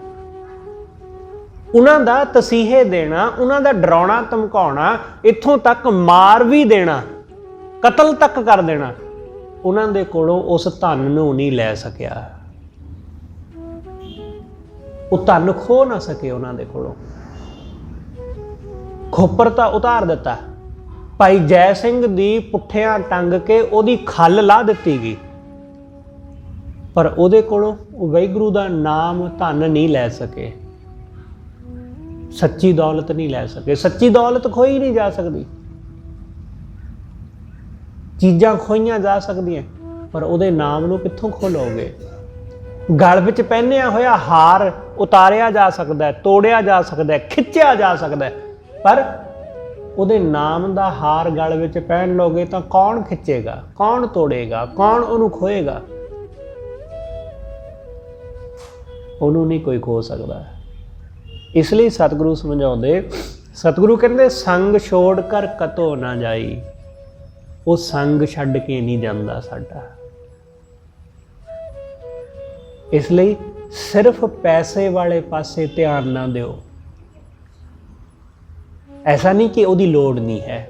ਉਹਨਾਂ ਦਾ ਤਸੀਹੇ ਦੇਣਾ, ਉਹਨਾਂ ਦਾ ਡਰਾਉਣਾ ਧਮਕਾਉਣਾ, ਇੱਥੋਂ ਤੱਕ ਮਾਰ ਵੀ ਦੇਣਾ, ਕਤਲ ਤੱਕ ਕਰ ਦੇਣਾ, ਉਹਨਾਂ ਦੇ ਕੋਲੋਂ ਉਸ ਧਨ ਨੂੰ ਨਹੀਂ ਲੈ ਸਕਿਆ। ਉਹ ਧਨ ਖੋ ਨਾ ਸਕੇ ਉਹਨਾਂ ਦੇ ਕੋਲੋਂ। ਖੋਪਰ ਤਾਂ ਉਤਾਰ ਦਿੱਤਾ। ਭਾਈ ਜੈ ਸਿੰਘ ਦੀ ਪੁੱਠਿਆਂ ਟੰਗ ਕੇ ਉਹਦੀ ਖੱਲ ਲਾ ਦਿੱਤੀ ਗਈ, ਪਰ ਉਹਦੇ ਕੋਲੋਂ ਵਾਹਿਗੁਰੂ ਦਾ ਨਾਮ ਧਨ ਨਹੀਂ ਲੈ ਸਕੇ, ਸੱਚੀ ਦੌਲਤ ਨਹੀਂ ਲੈ ਸਕੇ। ਸੱਚੀ ਦੌਲਤ ਖੋਈ ਨਹੀਂ ਜਾ ਸਕਦੀ। ਚੀਜ਼ਾਂ ਖੋਈਆਂ ਜਾ ਸਕਦੀਆਂ, ਪਰ ਉਹਦੇ ਨਾਮ ਨੂੰ ਕਿੱਥੋਂ ਖੋਲੋਗੇ? ਗਲ ਵਿੱਚ ਪਹਿਨਿਆ ਹੋਇਆ ਹਾਰ ਉਤਾਰਿਆ ਜਾ ਸਕਦਾ ਹੈ, ਤੋੜਿਆ ਜਾ ਸਕਦਾ ਹੈ, ਖਿੱਚਿਆ ਜਾ ਸਕਦਾ ਹੈ, पर ਉਹਦੇ ਨਾਮ ਦਾ ਹਾਰ ਗਲ ਵਿੱਚ ਪਹਿਨ ਲੋਗੇ ਤਾਂ ਕੌਣ ਖਿੱਚੇਗਾ, ਕੌਣ ਤੋੜੇਗਾ, ਕੌਣ ਉਹਨੂੰ ਖੋਏਗਾ? ਉਹਨੂੰ ਨਹੀਂ ਕੋਈ ਖੋ ਸਕਦਾ। ਇਸ ਲਈ ਸਤਿਗੁਰੂ ਸਮਝਾਉਂਦੇ, ਸਤਿਗੁਰੂ ਕਹਿੰਦੇ ਸੰਗ ਛੋੜ ਕਰ ਕਤੋ ਨਾ ਜਾਈ। ਉਹ ਸੰਗ ਛੱਡ ਕੇ ਨਹੀਂ ਜਾਂਦਾ ਸਾਡਾ। ਇਸ ਲਈ ਸਿਰਫ ਪੈਸੇ ਵਾਲੇ ਪਾਸੇ ਧਿਆਨ ਨਾ ਦਿਓ। ਐਸਾ ਨਹੀਂ ਕਿ ਉਹਦੀ ਲੋੜ ਨਹੀਂ ਹੈ,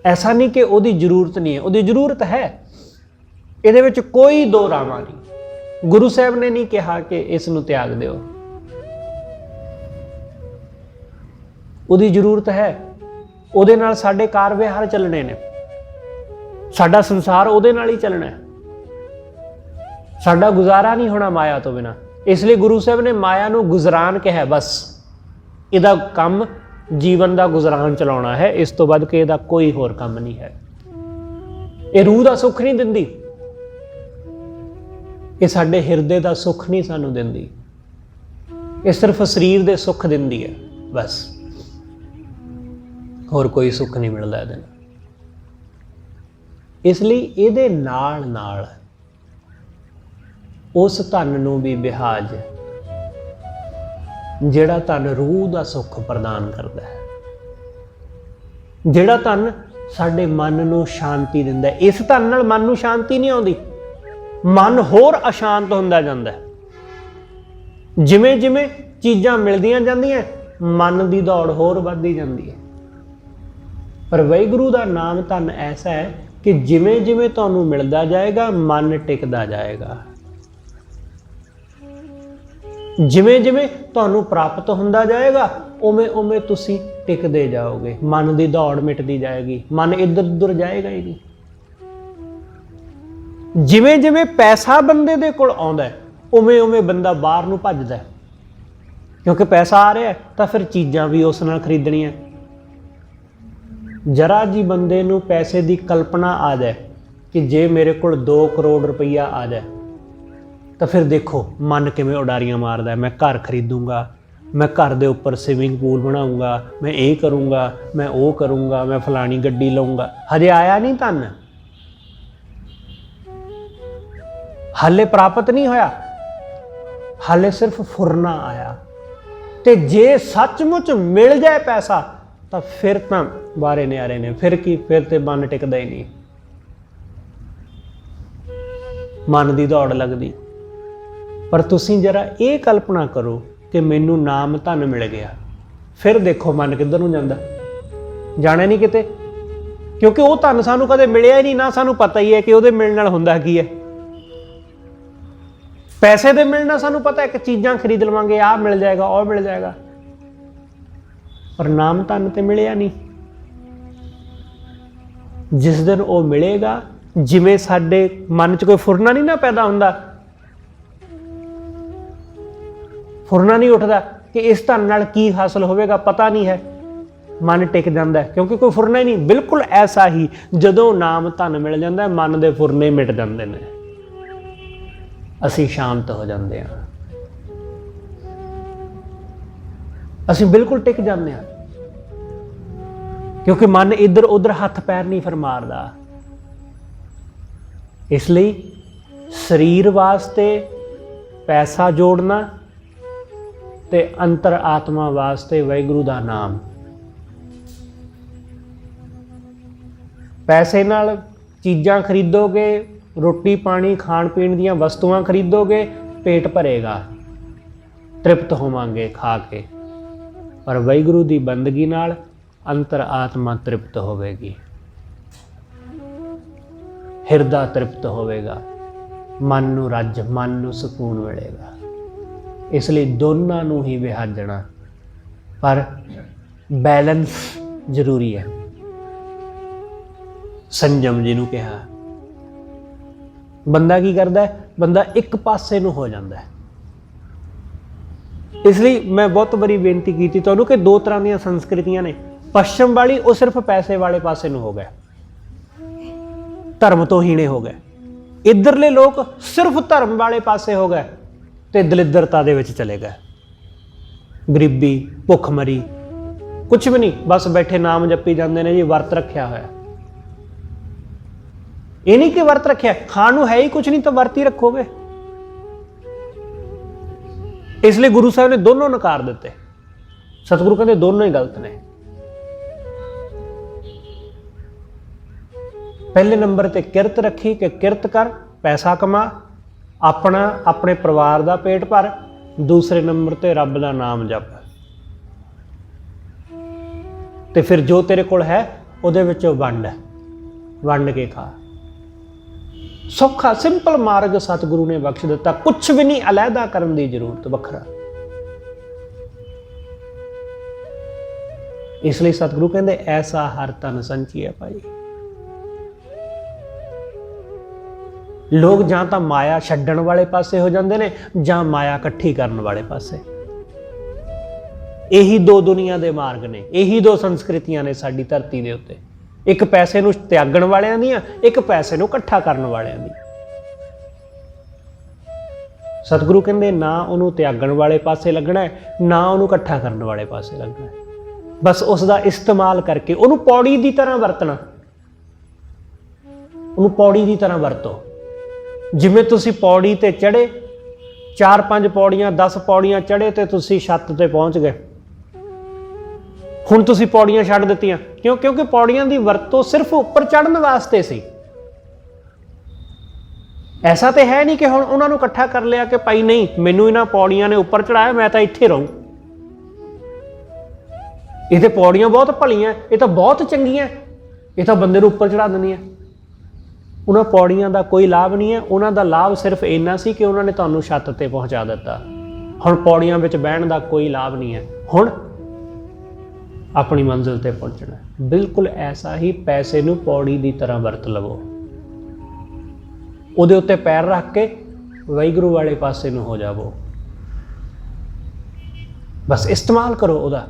ਐਸਾ ਨਹੀਂ ਕਿ ਉਹਦੀ ਜ਼ਰੂਰਤ ਨਹੀਂ ਹੈ, ਉਹਦੀ ਜ਼ਰੂਰਤ ਹੈ। ਇਹਦੇ ਵਿੱਚ ਕੋਈ ਦੋ ਰਾਵਾਂ ਨਹੀਂ। ਗੁਰੂ ਸਾਹਿਬ ਨੇ ਨਹੀਂ ਕਿਹਾ ਕਿ ਇਸ ਨੂੰ ਤਿਆਗ ਦਿਓ। ਉਹਦੀ ਜ਼ਰੂਰਤ ਹੈ, ਉਹਦੇ ਨਾਲ ਸਾਡੇ ਕਾਰ ਵਿਹਾਰ ਚੱਲਣੇ ਨੇ, ਸਾਡਾ ਸੰਸਾਰ ਉਹਦੇ ਨਾਲ ਹੀ ਚੱਲਣਾ ਹੈ। ਸਾਡਾ ਗੁਜ਼ਾਰਾ ਨਹੀਂ ਹੋਣਾ ਮਾਇਆ ਤੋਂ ਬਿਨਾਂ। ਇਸ ਲਈ ਗੁਰੂ ਸਾਹਿਬ ਨੇ ਮਾਇਆ ਨੂੰ ਗੁਜ਼ਰਾਨ ਕਿਹਾ। ਬਸ ਇਹਦਾ ਕੰਮ ਜੀਵਨ ਦਾ ਗੁਜ਼ਰਾਨ ਚਲਾਉਣਾ ਹੈ, ਇਸ ਤੋਂ ਵੱਧ ਕੇ ਇਹਦਾ ਕੋਈ ਹੋਰ ਕੰਮ ਨਹੀਂ ਹੈ। ਇਹ ਰੂਹ ਦਾ ਸੁੱਖ ਨਹੀਂ ਦਿੰਦੀ, ਇਹ ਸਾਡੇ ਹਿਰਦੇ ਦਾ ਸੁੱਖ ਨਹੀਂ ਸਾਨੂੰ ਦਿੰਦੀ, ਇਹ ਸਿਰਫ ਸਰੀਰ ਦੇ ਸੁੱਖ ਦਿੰਦੀ ਹੈ। ਬਸ ਹੋਰ ਕੋਈ ਸੁੱਖ ਨਹੀਂ ਮਿਲਦਾ ਇਹਦੇ ਨਾਲ। ਇਸ ਲਈ ਇਹਦੇ ਨਾਲ ਨਾਲ ਉਸ ਧਨ ਨੂੰ ਵੀ ਵਿਹਾਜ, ਜਿਹੜਾ ਧਨ ਰੂਹ ਦਾ ਸੁੱਖ ਪ੍ਰਦਾਨ ਕਰਦਾ ਹੈ, ਜਿਹੜਾ ਧਨ ਸਾਡੇ ਮਨ ਨੂੰ ਸ਼ਾਂਤੀ ਦਿੰਦਾ ਹੈ। ਇਸ ਧਨ ਨਾਲ ਮਨ ਨੂੰ ਸ਼ਾਂਤੀ ਨਹੀਂ ਆਉਂਦੀ, ਮਨ ਹੋਰ ਅਸ਼ਾਂਤ ਹੁੰਦਾ ਜਾਂਦਾ ਹੈ। ਜਿਵੇਂ ਜਿਵੇਂ ਚੀਜ਼ਾਂ ਮਿਲਦੀਆਂ ਜਾਂਦੀਆਂ, ਮਨ ਦੀ ਦੌੜ ਹੋਰ ਵੱਧਦੀ ਜਾਂਦੀ ਹੈ। ਪਰ ਵਾਹਿਗੁਰੂ ਦਾ ਨਾਮ ਧਨ ਐਸਾ ਹੈ ਕਿ ਜਿਵੇਂ ਜਿਵੇਂ ਤੁਹਾਨੂੰ ਮਿਲਦਾ ਜਾਏਗਾ, ਮਨ ਟਿਕਦਾ ਜਾਏਗਾ। ਜਿਵੇਂ ਜਿਵੇਂ ਤੁਹਾਨੂੰ ਪ੍ਰਾਪਤ ਹੁੰਦਾ ਜਾਏਗਾ, ਉਵੇਂ ਉਵੇਂ ਤੁਸੀਂ ਟਿਕਦੇ ਜਾਓਗੇ। ਮਨ ਦੀ ਦੌੜ ਮਿਟਦੀ ਜਾਏਗੀ, ਮਨ ਇੱਧਰ ਉੱਧਰ ਜਾਏਗਾ ਹੀ ਨਹੀਂ। ਜਿਵੇਂ ਜਿਵੇਂ ਪੈਸਾ ਬੰਦੇ ਦੇ ਕੋਲ ਆਉਂਦਾ, ਉਵੇਂ ਉਵੇਂ ਬੰਦਾ ਬਾਹਰ ਨੂੰ ਭੱਜਦਾ, ਕਿਉਂਕਿ ਪੈਸਾ ਆ ਰਿਹਾ ਤਾਂ ਫਿਰ ਚੀਜ਼ਾਂ ਵੀ ਉਸ ਨਾਲ ਖਰੀਦਣੀਆਂ। ਜਰਾ ਜੀ ਬੰਦੇ ਨੂੰ ਪੈਸੇ ਦੀ ਕਲਪਨਾ ਆ ਜਾਏ ਕਿ ਜੇ ਮੇਰੇ ਕੋਲ 2 ਕਰੋੜ ਰੁਪਈਆ ਆ ਜਾਏ, ਤਾਂ ਫਿਰ ਦੇਖੋ ਮਨ ਕਿਵੇਂ ਉਡਾਰੀਆਂ ਮਾਰਦਾ। ਮੈਂ ਘਰ ਖਰੀਦੂੰਗਾ, ਮੈਂ ਘਰ ਦੇ ਉੱਪਰ ਸਵਿਮਿੰਗ ਪੂਲ ਬਣਾਊਂਗਾ, ਮੈਂ ਇਹ ਕਰੂੰਗਾ, ਮੈਂ ਉਹ ਕਰੂੰਗਾ, ਮੈਂ ਫਲਾਣੀ ਗੱਡੀ ਲਊਂਗਾ। ਹਜੇ ਆਇਆ ਨਹੀਂ ਧਨ, ਹਾਲੇ ਪ੍ਰਾਪਤ ਨਹੀਂ ਹੋਇਆ, ਹਾਲੇ ਸਿਰਫ ਫੁਰਨਾ ਆਇਆ। ਤੇ ਜੇ ਸੱਚਮੁੱਚ ਮਿਲ ਜਾਏ ਪੈਸਾ ਤਾਂ ਫਿਰ ਤਾਂ ਬਾਰੇ ਨਿਆਰੇ ਨੇ। ਫਿਰ ਕੀ, ਫਿਰ ਤੇ ਮਨ ਟਿਕਦਾ ਹੀ ਨਹੀਂ, ਮਨ ਦੀ ਦੌੜ ਲੱਗਦੀ। ਪਰ ਤੁਸੀਂ ਜਰਾ ਇਹ ਕਲਪਨਾ ਕਰੋ ਕਿ ਮੈਨੂੰ ਨਾਮ ਧਨ ਮਿਲ ਗਿਆ, ਫਿਰ ਦੇਖੋ ਮਨ ਕਿੱਧਰ ਨੂੰ ਜਾਂਦਾ। ਜਾਣਾ ਨਹੀਂ ਕਿਤੇ, ਕਿਉਂਕਿ ਉਹ ਧਨ ਸਾਨੂੰ ਕਦੇ ਮਿਲਿਆ ਹੀ ਨਹੀਂ, ਨਾ ਸਾਨੂੰ ਪਤਾ ਹੀ ਹੈ ਕਿ ਉਹਦੇ ਮਿਲਣ ਨਾਲ ਹੁੰਦਾ ਕੀ ਹੈ। ਪੈਸੇ ਦੇ ਮਿਲਣਾ ਸਾਨੂੰ ਪਤਾ ਹੈ ਕਿ ਚੀਜ਼ਾਂ ਖਰੀਦ ਲਵਾਂਗੇ, ਆਹ ਮਿਲ ਜਾਏਗਾ, ਉਹ ਮਿਲ ਜਾਏਗਾ, ਪਰ ਨਾਮ ਧਨ ਤੇ ਮਿਲਿਆ ਨਹੀਂ। ਜਿਸ ਦਿਨ ਉਹ ਮਿਲੇਗਾ, ਜਿਵੇਂ ਸਾਡੇ ਮਨ 'ਚ ਕੋਈ ਫੁਰਨਾ ਨਹੀਂ ਨਾ ਪੈਦਾ ਹੁੰਦਾ, ਫੁਰਨਾ ਨਹੀਂ ਉੱਠਦਾ ਕਿ ਇਸ ਧਨ ਨਾਲ ਕੀ ਹਾਸਲ ਹੋਵੇਗਾ, ਪਤਾ ਨਹੀਂ ਹੈ, ਮਨ ਟਿਕ ਜਾਂਦਾ ਹੈ ਕਿਉਂਕਿ ਕੋਈ ਫੁਰਨਾ ਹੀ ਨਹੀਂ। ਬਿਲਕੁਲ ਐਸਾ ਹੀ ਜਦੋਂ ਨਾਮ ਧਨ ਮਿਲ ਜਾਂਦਾ, ਮਨ ਦੇ ਫੁਰਨੇ ਮਿਟ ਜਾਂਦੇ ਨੇ, ਅਸੀਂ ਸ਼ਾਂਤ ਹੋ ਜਾਂਦੇ ਹਾਂ, ਅਸੀਂ ਬਿਲਕੁਲ ਟਿਕ ਜਾਂਦੇ ਹਾਂ, ਕਿਉਂਕਿ ਮਨ ਇੱਧਰ ਉੱਧਰ ਹੱਥ ਪੈਰ ਨਹੀਂ ਫਿਰ ਮਾਰਦਾ। ਇਸ ਲਈ ਸਰੀਰ ਵਾਸਤੇ ਪੈਸਾ ਜੋੜਨਾ ਤੇ ਅੰਤਰ ਆਤਮਾ ਵਾਸਤੇ ਵਾਹਿਗੁਰੂ ਦਾ ਨਾਮ। ਪੈਸੇ ਨਾਲ ਚੀਜ਼ਾਂ ਖਰੀਦੋਗੇ, ਰੋਟੀ ਪਾਣੀ ਖਾਣ ਪੀਣ ਦੀਆਂ ਵਸਤੂਆਂ ਖਰੀਦੋਗੇ, ਪੇਟ ਭਰੇਗਾ, ਤ੍ਰਿਪਤ ਹੋਵਾਂਗੇ ਖਾ ਕੇ। ਪਰ ਵਾਹਿਗੁਰੂ ਦੀ ਬੰਦਗੀ ਨਾਲ ਅੰਤਰ ਆਤਮਾ ਤ੍ਰਿਪਤ ਹੋਵੇਗੀ, ਹਿਰਦਾ ਤ੍ਰਿਪਤ ਹੋਵੇਗਾ, ਮਨ ਨੂੰ ਰੱਜ, ਮਨ ਨੂੰ ਸਕੂਨ ਮਿਲੇਗਾ। ਇਸ ਲਈ ਦੋਨਾਂ ਨੂੰ ਹੀ ਵਿਹਾਜਣਾ, ਪਰ ਬੈਲੈਂਸ ਜ਼ਰੂਰੀ ਹੈ। ਸੰਜਮ ਜਿਹਨੂੰ ਕਿਹਾ, ਬੰਦਾ ਕੀ ਕਰਦਾ ਹੈ, ਬੰਦਾ ਇੱਕ ਪਾਸੇ ਨੂੰ ਹੋ ਜਾਂਦਾ ਹੈ। ਇਸ ਲਈ ਮੈਂ ਬਹੁਤ ਵਾਰੀ ਬੇਨਤੀ ਕੀਤੀ ਤੁਹਾਨੂੰ ਕਿ 2 ਤਰ੍ਹਾਂ ਦੀਆਂ ਸੰਸਕ੍ਰਿਤੀਆਂ ਨੇ। ਪੱਛਮ ਵਾਲੀ ਉਹ ਸਿਰਫ ਪੈਸੇ ਵਾਲੇ ਪਾਸੇ ਨੂੰ ਹੋ ਗਏ, ਧਰਮ ਤੋਂ ਹੀਣੇ ਹੋ ਗਏ। ਇੱਧਰਲੇ ਲੋਕ ਸਿਰਫ ਧਰਮ ਵਾਲੇ ਪਾਸੇ ਹੋ ਗਏ ਤੇ ਦਲਿੱਦਰਤਾ ਦੇ ਵਿੱਚ ਚਲੇ ਗਏ। ਗਰੀਬੀ, ਭੁੱਖਮਰੀ, ਕੁਛ ਵੀ ਨਹੀਂ, ਬਸ ਬੈਠੇ ਨਾਮ ਜਪੀ ਜਾਂਦੇ ਨੇ ਜੀ, ਵਰਤ ਰੱਖਿਆ ਹੋਇਆ। ਇਹ ਨਹੀਂ ਕਿ ਵਰਤ ਰੱਖਿਆ, ਖਾਣ ਨੂੰ ਹੈ ਹੀ ਕੁਛ ਨਹੀਂ ਤਾਂ ਵਰਤ ਹੀ ਰੱਖੋਗੇ। ਇਸ ਲਈ ਗੁਰੂ ਸਾਹਿਬ ਨੇ ਦੋਨੋਂ ਨਕਾਰ ਦਿੱਤੇ। ਸਤਿਗੁਰੂ ਕਹਿੰਦੇ ਦੋਨੋਂ ਹੀ ਗਲਤ ਨੇ। ਪਹਿਲੇ ਨੰਬਰ ਤੇ ਕਿਰਤ ਰੱਖੀ ਕਿ ਕਿਰਤ ਕਰ, ਪੈਸਾ ਕਮਾ, ਆਪਣਾ ਆਪਣੇ ਪਰਿਵਾਰ ਦਾ ਪੇਟ ਭਰ। ਦੂਸਰੇ ਨੰਬਰ ਤੇ ਰੱਬ ਦਾ ਨਾਮ ਜਪ, ਤੇ ਫਿਰ ਜੋ ਤੇਰੇ ਕੋਲ ਹੈ ਉਹਦੇ ਵਿੱਚੋਂ ਵੰਡ ਕੇ ਖਾ। ਸੌਖਾ ਸਿੰਪਲ ਮਾਰਗ ਸਤਿਗੁਰੂ ਨੇ ਬਖਸ਼ ਦਿੱਤਾ। ਕੁਛ ਵੀ ਨਹੀਂ ਅਲੱਗਾ ਕਰਨ ਦੀ ਜ਼ਰੂਰਤ ਵੱਖਰਾ। ਇਸ ਲਈ ਸਤਿਗੁਰੂ ਕਹਿੰਦੇ ਐਸਾ ਹਰ ਤਨ ਸੰਚੀਐ ਭਾਈ। ਲੋਕ ਜਾਂ ਤਾਂ ਮਾਇਆ ਛੱਡਣ ਵਾਲੇ ਪਾਸੇ ਹੋ ਜਾਂਦੇ ਨੇ ਜਾਂ ਮਾਇਆ ਇਕੱਠੀ ਕਰਨ ਵਾਲੇ ਪਾਸੇ। ਇਹੀ ਦੋ ਦੁਨੀਆ ਦੇ ਮਾਰਗ ਨੇ, ਇਹੀ ਦੋ ਸੰਸਕ੍ਰਿਤੀਆਂ ਨੇ ਸਾਡੀ ਧਰਤੀ ਦੇ ਉੱਤੇ। ਇੱਕ ਪੈਸੇ ਨੂੰ ਤਿਆਗਣ ਵਾਲਿਆਂ ਦੀਆਂ, ਇੱਕ ਪੈਸੇ ਨੂੰ ਇਕੱਠਾ ਕਰਨ ਵਾਲਿਆਂ ਦੀ। ਸਤਿਗੁਰੂ ਕਹਿੰਦੇ ਨਾ ਉਹਨੂੰ ਤਿਆਗਣ ਵਾਲੇ ਪਾਸੇ ਲੱਗਣਾ ਹੈ, ਨਾ ਉਹਨੂੰ ਇਕੱਠਾ ਕਰਨ ਵਾਲੇ ਪਾਸੇ ਲੱਗਣਾ ਹੈ। ਬਸ ਉਸ ਦਾ ਇਸਤੇਮਾਲ ਕਰਕੇ ਉਹਨੂੰ ਪੌੜੀ ਦੀ ਤਰ੍ਹਾਂ ਵਰਤਣਾ। ਉਹਨੂੰ ਪੌੜੀ ਦੀ ਤਰ੍ਹਾਂ ਵਰਤੋ। ਜਿਵੇਂ ਤੁਸੀਂ ਪੌੜੀ ਤੇ ਚੜ੍ਹੇ, 4-5 ਪੌੜੀਆਂ 10 ਪੌੜੀਆਂ ਚੜ੍ਹੇ ਤੇ ਤੁਸੀਂ ਛੱਤ ਤੇ ਪਹੁੰਚ ਗਏ। ਹੁਣ ਤੁਸੀਂ ਪੌੜੀਆਂ ਛੱਡ ਦਿੱਤੀਆਂ, ਕਿਉਂਕਿ ਪੌੜੀਆਂ ਦੀ ਵਰਤੋਂ ਸਿਰਫ ਉੱਪਰ ਚੜ੍ਹਨ ਵਾਸਤੇ ਸੀ। ਐਸਾ ਤੇ ਹੈ ਨਹੀਂ ਕਿ ਹੁਣ ਉਹਨਾਂ ਨੂੰ ਇਕੱਠਾ ਕਰ ਲਿਆ ਕਿ ਭਾਈ ਨਹੀਂ, ਮੈਨੂੰ ਇਹਨਾਂ ਪੌੜੀਆਂ ਨੇ ਉੱਪਰ ਚੜਾਇਆ, ਮੈਂ ਤਾਂ ਇੱਥੇ ਰਹੂੰ। ਇਹ ਤੇ ਪੌੜੀਆਂ ਬਹੁਤ ਭਲੀਆਂ, ਇਹ ਤਾਂ ਬਹੁਤ ਚੰਗੀਆਂ, ਇਹ ਤਾਂ ਬੰਦੇ ਨੂੰ ਉੱਪਰ ਚੜਾ ਦਿੰਦੀਆਂ। ਉਹਨਾਂ ਪੌੜੀਆਂ ਦਾ ਕੋਈ ਲਾਭ ਨਹੀਂ ਹੈ। ਉਹਨਾਂ ਦਾ ਲਾਭ ਸਿਰਫ ਇੰਨਾ ਸੀ ਕਿ ਉਹਨਾਂ ਨੇ ਤੁਹਾਨੂੰ ਛੱਤ ਤੇ ਪਹੁੰਚਾ ਦਿੱਤਾ। ਹੁਣ ਪੌੜੀਆਂ ਵਿੱਚ ਬਹਿਣ ਦਾ ਕੋਈ ਲਾਭ ਨਹੀਂ ਹੈ। ਹੁਣ ਆਪਣੀ ਮੰਜ਼ਿਲ ਤੇ ਪਹੁੰਚਣਾ। ਬਿਲਕੁਲ ਐਸਾ ਹੀ ਪੈਸੇ ਨੂੰ ਪੌੜੀ ਦੀ ਤਰ੍ਹਾਂ ਵਰਤ ਲਵੋ। ਉਹਦੇ ਉੱਤੇ ਪੈਰ ਰੱਖ ਕੇ ਵਾਹਿਗੁਰੂ ਵਾਲੇ ਪਾਸੇ ਨੂੰ ਹੋ ਜਾਵੋ। ਬਸ ਇਸਤੇਮਾਲ ਕਰੋ ਉਹਦਾ,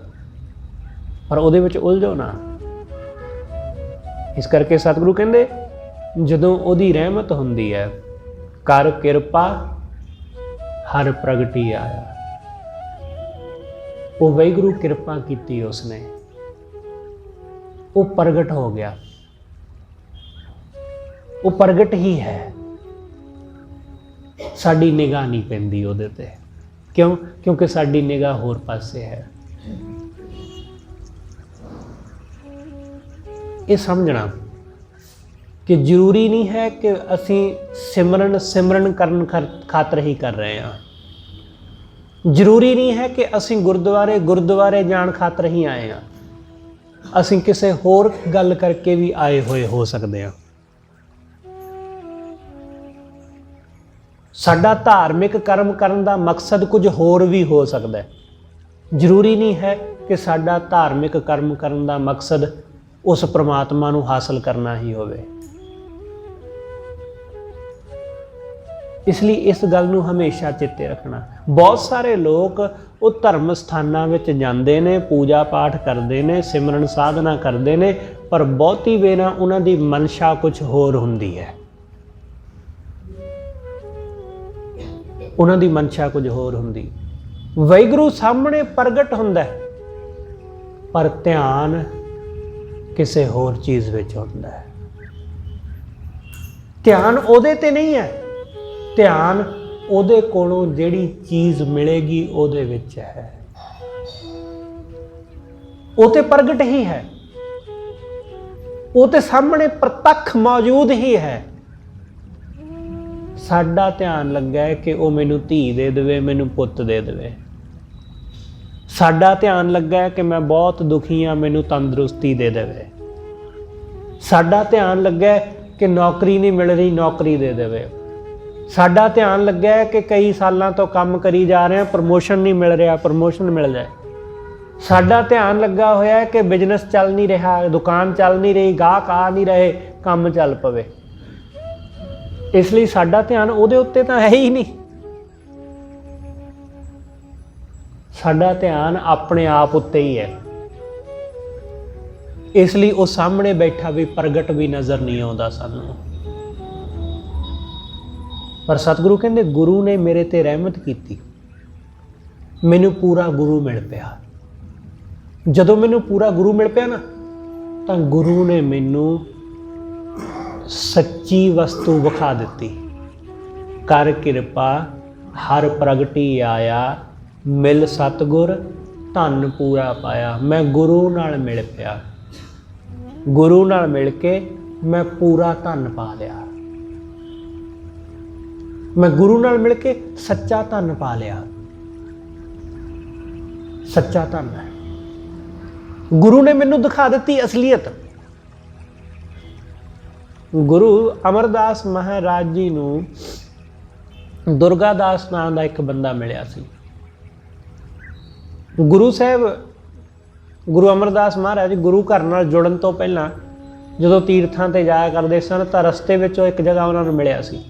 ਪਰ ਉਹਦੇ ਵਿੱਚ ਉਲਝੋ ਨਾ। ਇਸ ਕਰਕੇ ਸਤਿਗੁਰੂ ਕਹਿੰਦੇ ਜਦੋਂ ਉਹਦੀ ਰਹਿਮਤ ਹੁੰਦੀ ਹੈ, ਕਰ ਕਿਰਪਾ ਹਰ ਪ੍ਰਗਟੀ ਆਇਆ। ਉਹ ਵਾਹਿਗੁਰੂ ਕਿਰਪਾ ਕੀਤੀ ਉਸਨੇ, ਉਹ ਪ੍ਰਗਟ ਹੋ ਗਿਆ। ਉਹ ਪ੍ਰਗਟ ਹੀ ਹੈ, ਸਾਡੀ ਨਿਗਾਹ ਨਹੀਂ ਪੈਂਦੀ ਉਹਦੇ ਤੇ। ਕਿਉਂਕਿ ਸਾਡੀ ਨਿਗਾਹ ਹੋਰ ਪਾਸੇ ਹੈ। ਇਹ ਸਮਝਣਾ ਕਿ ਜ਼ਰੂਰੀ ਨਹੀਂ ਹੈ ਕਿ ਅਸੀਂ ਸਿਮਰਨ ਕਰਨ ਖਾਤਰ ਹੀ ਕਰ ਰਹੇ ਹਾਂ। ਜ਼ਰੂਰੀ ਨਹੀਂ ਹੈ ਕਿ ਅਸੀਂ ਗੁਰਦੁਆਰੇ ਜਾਣ ਖਾਤਰ ਹੀ ਆਏ ਹਾਂ। ਅਸੀਂ ਕਿਸੇ ਹੋਰ ਗੱਲ ਕਰਕੇ ਵੀ ਆਏ ਹੋਏ ਹੋ ਸਕਦੇ ਹਾਂ। ਸਾਡਾ ਧਾਰਮਿਕ ਕਰਮ ਕਰਨ ਦਾ ਮਕਸਦ ਕੁਝ ਹੋਰ ਵੀ ਹੋ ਸਕਦਾ ਹੈ। ਜ਼ਰੂਰੀ ਨਹੀਂ ਹੈ ਕਿ ਸਾਡਾ ਧਾਰਮਿਕ ਕਰਮ ਕਰਨ ਦਾ ਮਕਸਦ ਉਸ ਪ੍ਰਮਾਤਮਾ ਨੂੰ ਹਾਸਲ ਕਰਨਾ ਹੀ ਹੋਵੇ। ਇਸ ਲਈ ਇਸ ਗੱਲ ਨੂੰ ਹਮੇਸ਼ਾ ਚੇਤੇ ਰੱਖਣਾ। ਬਹੁਤ ਸਾਰੇ ਲੋਕ ਉਹ ਧਰਮ ਸਥਾਨਾਂ ਵਿੱਚ ਜਾਂਦੇ ਨੇ, ਪੂਜਾ ਪਾਠ ਕਰਦੇ ਨੇ, ਸਿਮਰਨ ਸਾਧਨਾ ਕਰਦੇ ਨੇ, ਪਰ ਬਹੁਤੀ ਵੇਰਾ ਉਹਨਾਂ ਦੀ ਮਨਸ਼ਾ ਕੁਝ ਹੋਰ ਹੁੰਦੀ ਹੈ। ਉਹਨਾਂ ਦੀ ਮਨਸ਼ਾ ਕੁਝ ਹੋਰ ਹੁੰਦੀ। ਵਾਹਿਗੁਰੂ ਸਾਹਮਣੇ ਪ੍ਰਗਟ ਹੁੰਦਾ ਹੈ, ਪਰ ਧਿਆਨ ਕਿਸੇ ਹੋਰ ਚੀਜ਼ ਵਿੱਚ ਹੁੰਦਾ ਹੈ। ਧਿਆਨ ਉਹਦੇ ਤੇ ਨਹੀਂ ਹੈ, ਧਿਆਨ ਉਹਦੇ ਕੋਲੋਂ ਜਿਹੜੀ ਚੀਜ਼ ਮਿਲੇਗੀ ਉਹਦੇ ਵਿੱਚ ਹੈ। ਉਹ ਤੇ ਪ੍ਰਗਟ ਹੀ ਹੈ, ਉਹ ਤੇ ਸਾਹਮਣੇ ਪ੍ਰਤੱਖ ਮੌਜੂਦ ਹੀ ਹੈ। ਸਾਡਾ ਧਿਆਨ ਲੱਗਾ ਹੈ ਕਿ ਉਹ ਮੈਨੂੰ ਧੀ ਦੇ ਦੇਵੇ, ਮੈਨੂੰ ਪੁੱਤ ਦੇ ਦੇਵੇ। ਸਾਡਾ ਧਿਆਨ ਲੱਗਾ ਹੈ ਕਿ ਮੈਂ ਬਹੁਤ ਦੁਖੀ ਹਾਂ, ਮੈਨੂੰ ਤੰਦਰੁਸਤੀ ਦੇ ਦੇਵੇ। ਸਾਡਾ ਧਿਆਨ ਲੱਗਾ ਹੈ ਕਿ ਨੌਕਰੀ ਨਹੀਂ ਮਿਲ ਰਹੀ, ਨੌਕਰੀ ਦੇ ਦੇਵੇ। ਸਾਡਾ ਧਿਆਨ ਲੱਗਾ ਹੈ ਕਿ ਕਈ ਸਾਲਾਂ ਤੋਂ ਕੰਮ ਕਰੀ ਜਾ ਰਹੇ ਹਾਂ, ਪ੍ਰਮੋਸ਼ਨ ਨਹੀਂ ਮਿਲ ਰਿਹਾ, ਪ੍ਰਮੋਸ਼ਨ ਮਿਲ ਜਾਏ। ਸਾਡਾ ਧਿਆਨ ਲੱਗਾ ਹੋਇਆ ਹੈ ਕਿ ਬਿਜ਼ਨਸ ਚੱਲ ਨਹੀਂ ਰਿਹਾ, ਦੁਕਾਨ ਚੱਲ ਨਹੀਂ ਰਹੀ, ਗਾਹਕ ਆ ਨਹੀਂ ਰਹੇ, ਕੰਮ ਚੱਲ ਪਵੇ। ਇਸ ਲਈ ਸਾਡਾ ਧਿਆਨ ਉਹਦੇ ਉੱਤੇ ਤਾਂ ਹੈ ਹੀ ਨਹੀਂ। ਸਾਡਾ ਧਿਆਨ ਆਪਣੇ ਆਪ ਉੱਤੇ ਹੀ ਹੈ। ਇਸ ਲਈ ਉਹ ਸਾਹਮਣੇ ਬੈਠਾ ਵੀ ਪ੍ਰਗਟ ਵੀ ਨਜ਼ਰ ਨਹੀਂ ਆਉਂਦਾ ਸਾਨੂੰ। ਪਰ ਸਤਿਗੁਰੂ ਕਹਿੰਦੇ ਗੁਰੂ ਨੇ ਮੇਰੇ ਤੇ ਰਹਿਮਤ ਕੀਤੀ, ਮੈਨੂੰ ਪੂਰਾ ਗੁਰੂ ਮਿਲ ਪਿਆ। ਜਦੋਂ ਮੈਨੂੰ ਪੂਰਾ ਗੁਰੂ ਮਿਲ ਪਿਆ ਨਾ, ਤਾਂ ਗੁਰੂ ਨੇ ਮੈਨੂੰ ਸੱਚੀ ਵਸਤੂ ਵਿਖਾ ਦਿੱਤੀ। ਕਰ ਕਿਰਪਾ ਹਰ ਪ੍ਰਗਟੀ ਆਇਆ, ਮਿਲ ਸਤਿਗੁਰ ਧਨ ਪੂਰਾ ਪਾਇਆ। ਮੈਂ ਗੁਰੂ ਨਾਲ ਮਿਲ ਪਿਆ, ਗੁਰੂ ਨਾਲ ਮਿਲ ਕੇ ਮੈਂ ਪੂਰਾ ਧਨ ਪਾ ਲਿਆ। ਮੈਂ ਗੁਰੂ ਨਾਲ ਮਿਲ ਕੇ ਸੱਚਾ ਧਨ ਪਾ ਲਿਆ। ਸੱਚਾ ਧਨ ਹੈ। ਗੁਰੂ ਨੇ ਮੈਨੂੰ ਦਿਖਾ ਦਿੱਤੀ ਅਸਲੀਅਤ। ਗੁਰੂ ਅਮਰਦਾਸ ਮਹਾਰਾਜ ਜੀ ਨੂੰ ਦੁਰਗਾ ਦਾਸ ਨਾਮ ਦਾ ਇੱਕ ਬੰਦਾ ਮਿਲਿਆ ਸੀ। ਗੁਰੂ ਸਾਹਿਬ, ਗੁਰੂ ਅਮਰਦਾਸ ਮਹਾਰਾਜ ਗੁਰੂ ਘਰ ਨਾਲ ਜੁੜਨ ਤੋਂ ਪਹਿਲਾਂ ਜਦੋਂ ਤੀਰਥਾਂ ਤੇ ਜਾਇਆ ਕਰਦੇ ਸਨ, ਤਾਂ ਰਸਤੇ ਵਿੱਚੋਂ ਇੱਕ ਜਗ੍ਹਾ ਉਹਨਾਂ ਨੂੰ ਮਿਲਿਆ ਸੀ।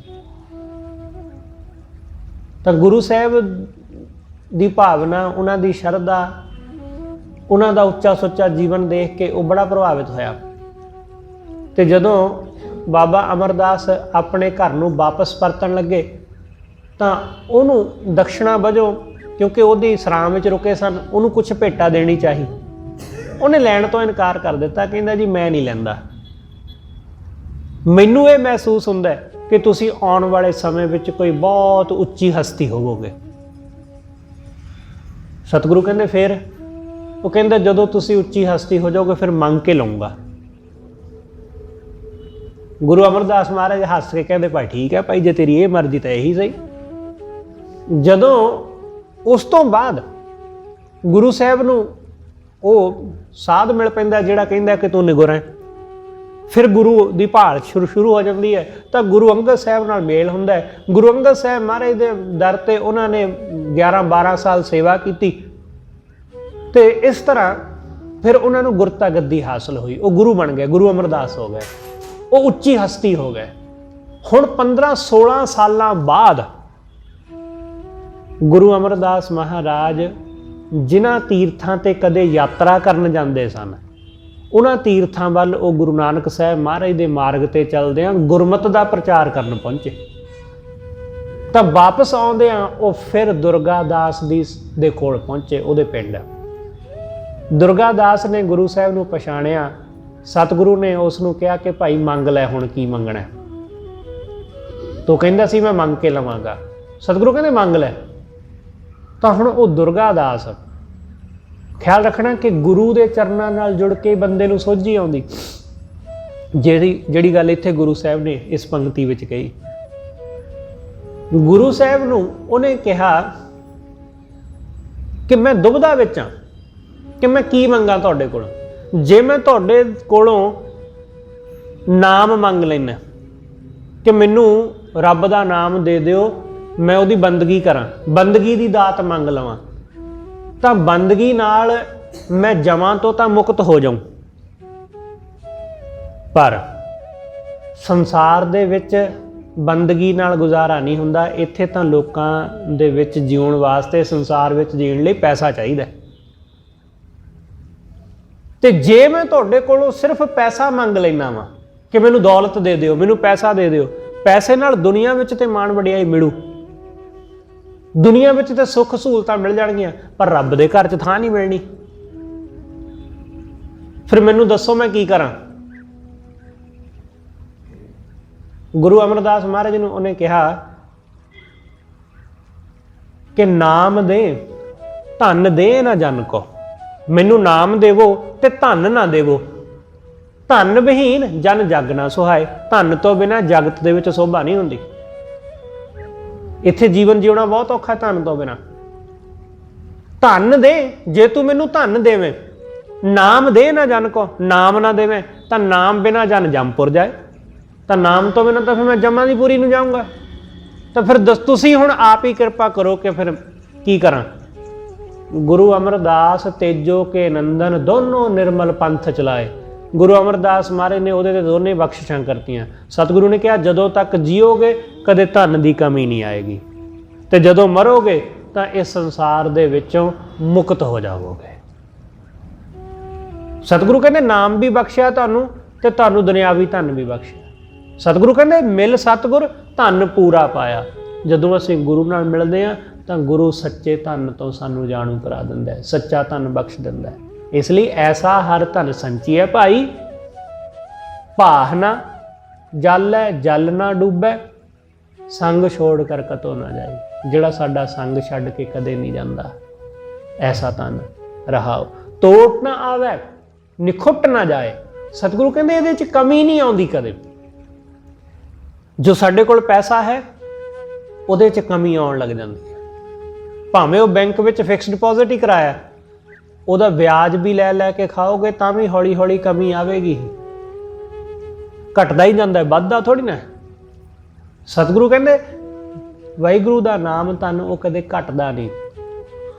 ਤਾਂ ਗੁਰੂ ਸਾਹਿਬ ਦੀ ਭਾਵਨਾ, ਉਹਨਾਂ ਦੀ ਸ਼ਰਧਾ, ਉਹਨਾਂ ਦਾ ਉੱਚਾ ਸੁੱਚਾ ਜੀਵਨ ਦੇਖ ਕੇ ਉਹ ਬੜਾ ਪ੍ਰਭਾਵਿਤ ਹੋਇਆ। ਤੇ ਜਦੋਂ ਬਾਬਾ ਅਮਰਦਾਸ ਆਪਣੇ ਘਰ ਨੂੰ ਵਾਪਸ ਪਰਤਣ ਲੱਗੇ, ਤਾਂ ਉਹਨੂੰ ਦਕਸ਼ਣਾ ਵਜੋਂ, ਕਿਉਂਕਿ ਉਹਦੀ ਸਰਾਂ ਵਿੱਚ ਰੁਕੇ ਸਨ, ਉਹਨੂੰ ਕੁਛ ਭੇਟਾ ਦੇਣੀ ਚਾਹੀ। ਉਹਨੇ ਲੈਣ ਤੋਂ ਇਨਕਾਰ ਕਰ ਦਿੱਤਾ। ਕਹਿੰਦਾ ਜੀ ਮੈਂ ਨਹੀਂ ਲੈਂਦਾ, ਮੈਨੂੰ ਇਹ ਮਹਿਸੂਸ ਹੁੰਦਾ ਕਿ ਤੁਸੀਂ ਆਉਣ ਵਾਲੇ ਸਮੇਂ ਵਿੱਚ ਕੋਈ ਬਹੁਤ ਉੱਚੀ ਹਸਤੀ ਹੋਵੋਗੇ। ਸਤਿਗੁਰੂ ਕਹਿੰਦੇ ਫਿਰ? ਉਹ ਕਹਿੰਦਾ ਜਦੋਂ ਤੁਸੀਂ ਉੱਚੀ ਹਸਤੀ ਹੋ ਜਾਓਗੇ ਫਿਰ ਮੰਗ ਕੇ ਲਊਂਗਾ। ਗੁਰੂ ਅਮਰਦਾਸ ਮਹਾਰਾਜ ਹੱਸ ਕੇ ਕਹਿੰਦੇ ਭਾਈ ਠੀਕ ਹੈ ਭਾਈ, ਜੇ ਤੇਰੀ ਇਹ ਮਰਜ਼ੀ ਤਾਂ ਇਹੀ ਸਹੀ। ਜਦੋਂ ਉਸ ਤੋਂ ਬਾਅਦ ਗੁਰੂ ਸਾਹਿਬ ਨੂੰ ਉਹ ਸਾਧ ਮਿਲ ਪੈਂਦਾ ਜਿਹੜਾ ਕਹਿੰਦਾ ਕਿ ਤੂੰ ਨਿਗੁਰ ਹੈ, ਫਿਰ ਗੁਰੂ ਦੀ ਭਾਲ ਸ਼ੁਰੂ ਹੋ ਜਾਂਦੀ ਹੈ। ਤਾਂ ਗੁਰੂ ਅੰਗਦ ਸਾਹਿਬ ਨਾਲ ਮੇਲ ਹੁੰਦਾ ਹੈ। ਗੁਰੂ ਅੰਗਦ ਸਾਹਿਬ ਮਹਾਰਾਜ ਦੇ ਦਰ 'ਤੇ ਉਹਨਾਂ ਨੇ 11-12 ਸਾਲ ਸੇਵਾ ਕੀਤੀ, ਤੇ ਇਸ ਤਰ੍ਹਾਂ ਫਿਰ ਉਹਨਾਂ ਨੂੰ ਗੁਰਤਾ ਗੱਦੀ ਹਾਸਲ ਹੋਈ। ਉਹ ਗੁਰੂ ਬਣ ਗਏ, ਗੁਰੂ ਅਮਰਦਾਸ ਹੋ ਗਏ, ਉਹ ਉੱਚੀ ਹਸਤੀ ਹੋ ਗਏ। ਹੁਣ 15-16 ਸਾਲਾਂ ਬਾਅਦ ਗੁਰੂ ਅਮਰਦਾਸ ਮਹਾਰਾਜ ਜਿਨ੍ਹਾਂ ਤੀਰਥਾਂ 'ਤੇ ਕਦੇ ਯਾਤਰਾ ਕਰਨ ਜਾਂਦੇ ਸਨ, ਉਹਨਾਂ ਤੀਰਥਾਂ ਵੱਲ ਉਹ ਗੁਰੂ ਨਾਨਕ ਸਾਹਿਬ ਮਹਾਰਾਜ ਦੇ ਮਾਰਗ 'ਤੇ ਚੱਲਦਿਆਂ ਗੁਰਮਤਿ ਦਾ ਪ੍ਰਚਾਰ ਕਰਨ ਪਹੁੰਚੇ। ਤਾਂ ਵਾਪਸ ਆਉਂਦਿਆਂ ਉਹ ਫਿਰ ਦੁਰਗਾ ਦਾਸ ਦੇ ਕੋਲ ਪਹੁੰਚੇ, ਉਹਦੇ ਪਿੰਡ। ਦੁਰਗਾ ਦਾਸ ਨੇ ਗੁਰੂ ਸਾਹਿਬ ਨੂੰ ਪਛਾਣਿਆ। ਸਤਿਗੁਰੂ ਨੇ ਉਸ ਨੂੰ ਕਿਹਾ ਕਿ ਭਾਈ ਮੰਗ ਲੈ, ਹੁਣ ਕੀ ਮੰਗਣਾ? ਤੋ ਕਹਿੰਦਾ ਸੀ ਮੈਂ ਮੰਗ ਕੇ ਲਵਾਂਗਾ। ਸਤਿਗੁਰੂ ਕਹਿੰਦੇ ਮੰਗ ਲੈ। ਤਾਂ ਹੁਣ ਉਹ ਦੁਰਗਾ ਦਾਸ, ਖਿਆਲ ਰੱਖਣਾ ਕਿ ਗੁਰੂ ਦੇ ਚਰਨਾਂ ਨਾਲ ਜੁੜ ਕੇ ਬੰਦੇ ਨੂੰ ਸੋਝੀ ਆਉਂਦੀ। ਜਿਹੜੀ ਗੱਲ ਇੱਥੇ ਗੁਰੂ ਸਾਹਿਬ ਨੇ ਇਸ ਪੰਕਤੀ ਵਿੱਚ ਕਹੀ, ਗੁਰੂ ਸਾਹਿਬ ਨੂੰ ਉਹਨੇ ਕਿਹਾ ਕਿ ਮੈਂ ਦੁਬਿਧਾ ਵਿੱਚ ਹਾਂ ਕਿ ਮੈਂ ਕੀ ਮੰਗਾਂ ਤੁਹਾਡੇ ਕੋਲੋਂ। ਜੇ ਮੈਂ ਤੁਹਾਡੇ ਕੋਲੋਂ ਨਾਮ ਮੰਗ ਲੈਣਾ ਕਿ ਮੈਨੂੰ ਰੱਬ ਦਾ ਨਾਮ ਦੇ ਦਿਓ, ਮੈਂ ਉਹਦੀ ਬੰਦਗੀ ਕਰਾਂ, ਬੰਦਗੀ ਦੀ ਦਾਤ ਮੰਗ ਲਵਾਂ, ਤਾਂ ਬੰਦਗੀ ਨਾਲ ਮੈਂ ਜਮਾਂ ਤੋਂ ਤਾਂ ਮੁਕਤ ਹੋ ਜਾਊਂ। ਪਰ ਸੰਸਾਰ ਦੇ ਵਿੱਚ ਬੰਦਗੀ ਨਾਲ ਗੁਜ਼ਾਰਾ ਨਹੀਂ ਹੁੰਦਾ। ਇੱਥੇ ਤਾਂ ਲੋਕਾਂ ਦੇ ਵਿੱਚ ਜਿਉਣ ਵਾਸਤੇ, ਸੰਸਾਰ ਵਿੱਚ ਜੀਣ ਲਈ ਪੈਸਾ ਚਾਹੀਦਾ। ਤੇ ਜੇ ਮੈਂ ਤੁਹਾਡੇ ਕੋਲੋਂ ਸਿਰਫ ਪੈਸਾ ਮੰਗ ਲੈਣਾ ਵਾ ਕਿ ਮੈਨੂੰ ਦੌਲਤ ਦੇ ਦਿਓ, ਮੈਨੂੰ ਪੈਸਾ ਦੇ ਦਿਓ, ਪੈਸੇ ਨਾਲ ਦੁਨੀਆ ਵਿੱਚ ਤੇ ਮਾਣ ਵਡਿਆਈ ਮਿਲੂ, ਦੁਨੀਆ ਵਿੱਚ ਤੇ ਸੁੱਖ ਸਹੂਲਤਾਂ ਮਿਲ ਜਾਣਗੀਆਂ, ਪਰ ਰੱਬ ਦੇ ਘਰ 'ਚ ਥਾਂ ਨਹੀਂ ਮਿਲਣੀ। ਫਿਰ ਮੈਨੂੰ ਦੱਸੋ ਮੈਂ ਕੀ ਕਰਾਂ? ਗੁਰੂ ਅਮਰਦਾਸ ਮਹਾਰਾਜ ਨੂੰ ਉਹਨੇ ਕਿਹਾ ਕਿ ਨਾਮ ਦੇ ਧਨ ਦੇ ਨਾ ਜਨ ਕੋ। ਮੈਨੂੰ ਨਾਮ ਦੇਵੋ ਤੇ ਧਨ ਨਾ ਦੇਵੋ। ਧਨ ਵਿਹੀਨ ਜਨ ਜਗ ਨਾ ਸੁਹਾਏ। ਧਨ ਤੋਂ ਬਿਨਾਂ ਜਗਤ ਦੇ ਵਿੱਚ ਸੋਭਾ ਨਹੀਂ ਹੁੰਦੀ। ਇੱਥੇ ਜੀਵਨ ਜਿਉਣਾ ਬਹੁਤ ਔਖਾ ਧਨ ਤੋਂ ਬਿਨਾਂ। ਧਨ ਦੇ, ਜੇ ਤੂੰ ਮੈਨੂੰ ਧਨ ਦੇਵੇਂ। ਨਾਮ ਦੇ ਨਾ ਜਨ ਕੋ, ਨਾਮ ਨਾ ਦੇਵੇਂ ਤਾਂ ਨਾਮ ਬਿਨਾਂ ਜਨ ਜੰਮਪੁਰ ਜਾਏ। ਤਾਂ ਨਾਮ ਤੋਂ ਬਿਨਾਂ ਤਾਂ ਫਿਰ ਮੈਂ ਜਮਾਂ ਦੀ ਪੂਰੀ ਨੂੰ ਜਾਊਂਗਾ। ਤਾਂ ਫਿਰ ਤੁਸੀਂ ਹੁਣ ਆਪ ਹੀ ਕਿਰਪਾ ਕਰੋ ਕਿ ਫਿਰ ਕੀ ਕਰਾਂ। ਗੁਰੂ ਅਮਰਦਾਸ ਤੇਜੋ ਕੇ ਨੰਦਨ ਦੋਨੋਂ ਨਿਰਮਲ ਪੰਥ ਚਲਾਏ। ਗੁਰੂ ਅਮਰਦਾਸ ਮਹਾਰਾਜ ਨੇ ਉਹਦੇ ਤੇ ਦੋਨੇ ਬਖਸ਼ਿਸ਼ਾਂ ਕਰਤੀਆਂ। ਸਤਿਗੁਰੂ ਨੇ ਕਿਹਾ ਜਦੋਂ ਤੱਕ ਜੀਓਗੇ ਕਦੇ ਧਨ ਦੀ ਕਮੀ ਨਹੀਂ ਆਏਗੀ, ਤੇ ਜਦੋਂ ਮਰੋਗੇ ਤਾਂ ਇਸ ਸੰਸਾਰ ਦੇ ਵਿੱਚੋਂ ਮੁਕਤ ਹੋ ਜਾਵੋਗੇ। ਸਤਿਗੁਰੂ ਕਹਿੰਦੇ ਨਾਮ ਵੀ ਬਖਸ਼ਿਆ ਤੁਹਾਨੂੰ ਤੇ ਤੁਹਾਨੂੰ ਦੁਨਿਆਵੀ ਧਨ ਵੀ ਬਖਸ਼ਿਆ। ਸਤਿਗੁਰੂ ਕਹਿੰਦੇ ਮਿਲ ਸਤਿਗੁਰ ਧਨ ਪੂਰਾ ਪਾਇਆ। ਜਦੋਂ ਅਸੀਂ ਗੁਰੂ ਨਾਲ ਮਿਲਦੇ ਹਾਂ ਤਾਂ ਗੁਰੂ ਸੱਚੇ ਧਨ ਤੋਂ ਸਾਨੂੰ ਜਾਣੂ ਕਰਾ ਦਿੰਦਾ ਹੈ, ਸੱਚਾ ਧਨ ਬਖਸ਼ ਦਿੰਦਾ ਹੈ। ਇਸ ਲਈ ਐਸਾ ਹਰ ਧਨ ਸੰਚੀ ਹੈ ਭਾਈ, ਭਾਹ ਨਾ ਜਲ ਹੈ ਜਲ ਨਾ ਡੁੱਬੈ, ਸੰਗ ਛੋੜ ਕਰ ਕਤੋ ਨਾ ਜਾਏ। ਜਿਹੜਾ ਸਾਡਾ ਸੰਗ ਛੱਡ ਕੇ ਕਦੇ ਨਹੀਂ ਜਾਂਦਾ, ਐਸਾ ਧਨ ਰਹਾਓ। ਤੋਟ ਨਾ ਆਵੇ ਨਿਖੁੱਟ ਨਾ ਜਾਏ। ਸਤਿਗੁਰੂ ਕਹਿੰਦੇ ਇਹਦੇ 'ਚ ਕਮੀ ਨਹੀਂ ਆਉਂਦੀ ਕਦੇ। ਜੋ ਸਾਡੇ ਕੋਲ ਪੈਸਾ ਹੈ ਉਹਦੇ 'ਚ ਕਮੀ ਆਉਣ ਲੱਗ ਜਾਂਦੀ ਹੈ। ਭਾਵੇਂ ਉਹ ਬੈਂਕ ਵਿੱਚ ਫਿਕਸ ਡਿਪੋਜ਼ਿਟ ਹੀ ਕਰਾਇਆ, ਉਹਦਾ ਵਿਆਜ ਵੀ ਲੈ ਲੈ ਕੇ ਖਾਓਗੇ ਤਾਂ ਵੀ ਹੌਲੀ ਹੌਲੀ ਕਮੀ ਆਵੇਗੀ। ਘਟਦਾ ਹੀ ਜਾਂਦਾ, ਵੱਧਦਾ ਥੋੜੀ ਨਾ। ਸਤਿਗੁਰੂ ਕਹਿੰਦੇ ਵਾਹਿਗੁਰੂ ਦਾ ਨਾਮ ਧਨ ਉਹ ਕਦੇ ਘਟਦਾ ਨਹੀਂ,